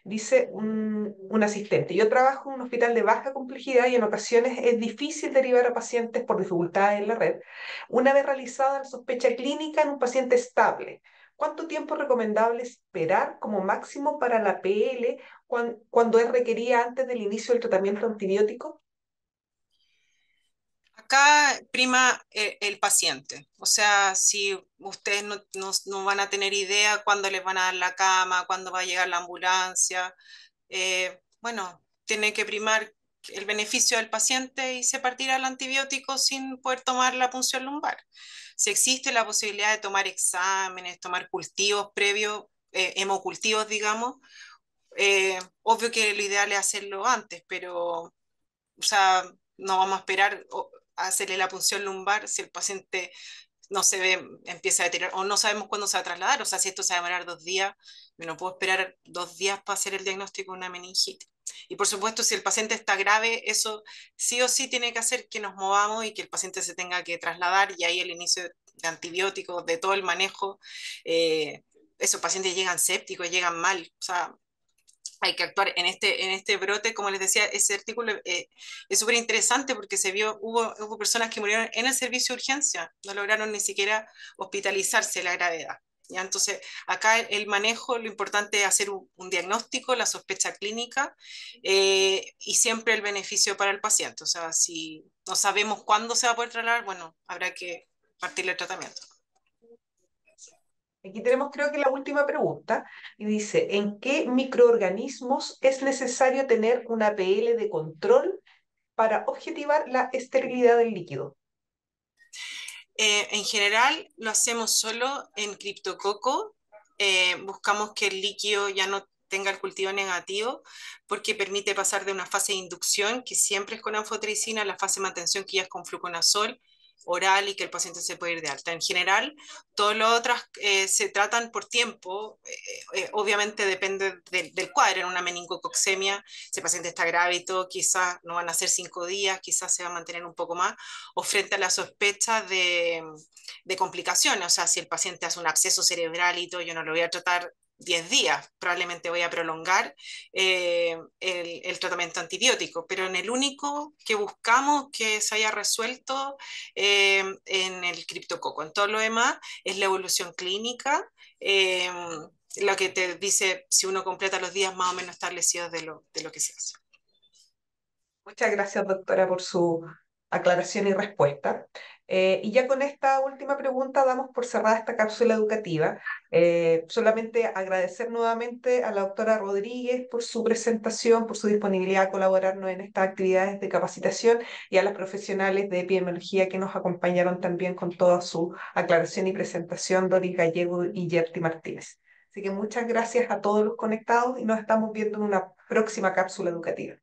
Dice un asistente, yo trabajo en un hospital de baja complejidad y en ocasiones es difícil derivar a pacientes por dificultades en la red. Una vez realizada la sospecha clínica en un paciente estable, ¿cuánto tiempo es recomendable esperar como máximo para la PL cuando es requerida antes del inicio del tratamiento antibiótico? Acá prima el paciente, o sea, si ustedes no van a tener idea cuándo les van a dar la cama, cuándo va a llegar la ambulancia, bueno, tiene que primar el beneficio del paciente y se partirá el antibiótico sin poder tomar la punción lumbar. Si existe la posibilidad de tomar exámenes, tomar cultivos previos, hemocultivos, digamos, obvio que lo ideal es hacerlo antes, pero o sea, no vamos a esperar a hacerle la punción lumbar si el paciente no se ve, empieza a deteriorar, o no sabemos cuándo se va a trasladar, o sea, si esto se va a demorar 2 días, yo no puedo esperar 2 días para hacer el diagnóstico de una meningitis. Y por supuesto, si el paciente está grave, eso sí o sí tiene que hacer que nos movamos y que el paciente se tenga que trasladar, y ahí el inicio de antibióticos, de todo el manejo, esos pacientes llegan sépticos, llegan mal, o sea, hay que actuar en este brote. Como les decía, ese artículo es súper interesante porque hubo personas que murieron en el servicio de urgencia, no lograron ni siquiera hospitalizarse la gravedad. ¿Ya? Entonces, acá el manejo, lo importante es hacer un diagnóstico, la sospecha clínica, y siempre el beneficio para el paciente. O sea, si no sabemos cuándo se va a poder trasladar, bueno, habrá que partirle el tratamiento. Aquí tenemos creo que la última pregunta y dice, ¿en qué microorganismos es necesario tener una PL de control para objetivar la esterilidad del líquido? En general lo hacemos solo en criptococo. Buscamos que el líquido ya no tenga el cultivo negativo porque permite pasar de una fase de inducción, que siempre es con anfotericina, a la fase de mantención, que ya es con fluconazol oral y que el paciente se puede ir de alta. En general, todas las otras se tratan por tiempo. Obviamente depende del cuadro. En una meningococcemia, si el paciente está grave y todo, quizás no van a ser 5 días, quizás se va a mantener un poco más, o frente a la sospecha de complicaciones. O sea, si el paciente hace un absceso cerebral y todo, yo no lo voy a tratar 10 días, probablemente voy a prolongar el tratamiento antibiótico, pero en el único que buscamos que se haya resuelto en el criptococo. En todo lo demás es la evolución clínica, lo que te dice si uno completa los días más o menos establecidos de lo que se hace. Muchas gracias, doctora, por su aclaración y respuesta. Y ya con esta última pregunta damos por cerrada esta cápsula educativa. Solamente agradecer nuevamente a la doctora Rodríguez por su presentación, por su disponibilidad a colaborarnos en estas actividades de capacitación, y a las profesionales de epidemiología que nos acompañaron también con toda su aclaración y presentación, Doris Gallego y Yerti Martínez. Así que muchas gracias a todos los conectados y nos estamos viendo en una próxima cápsula educativa.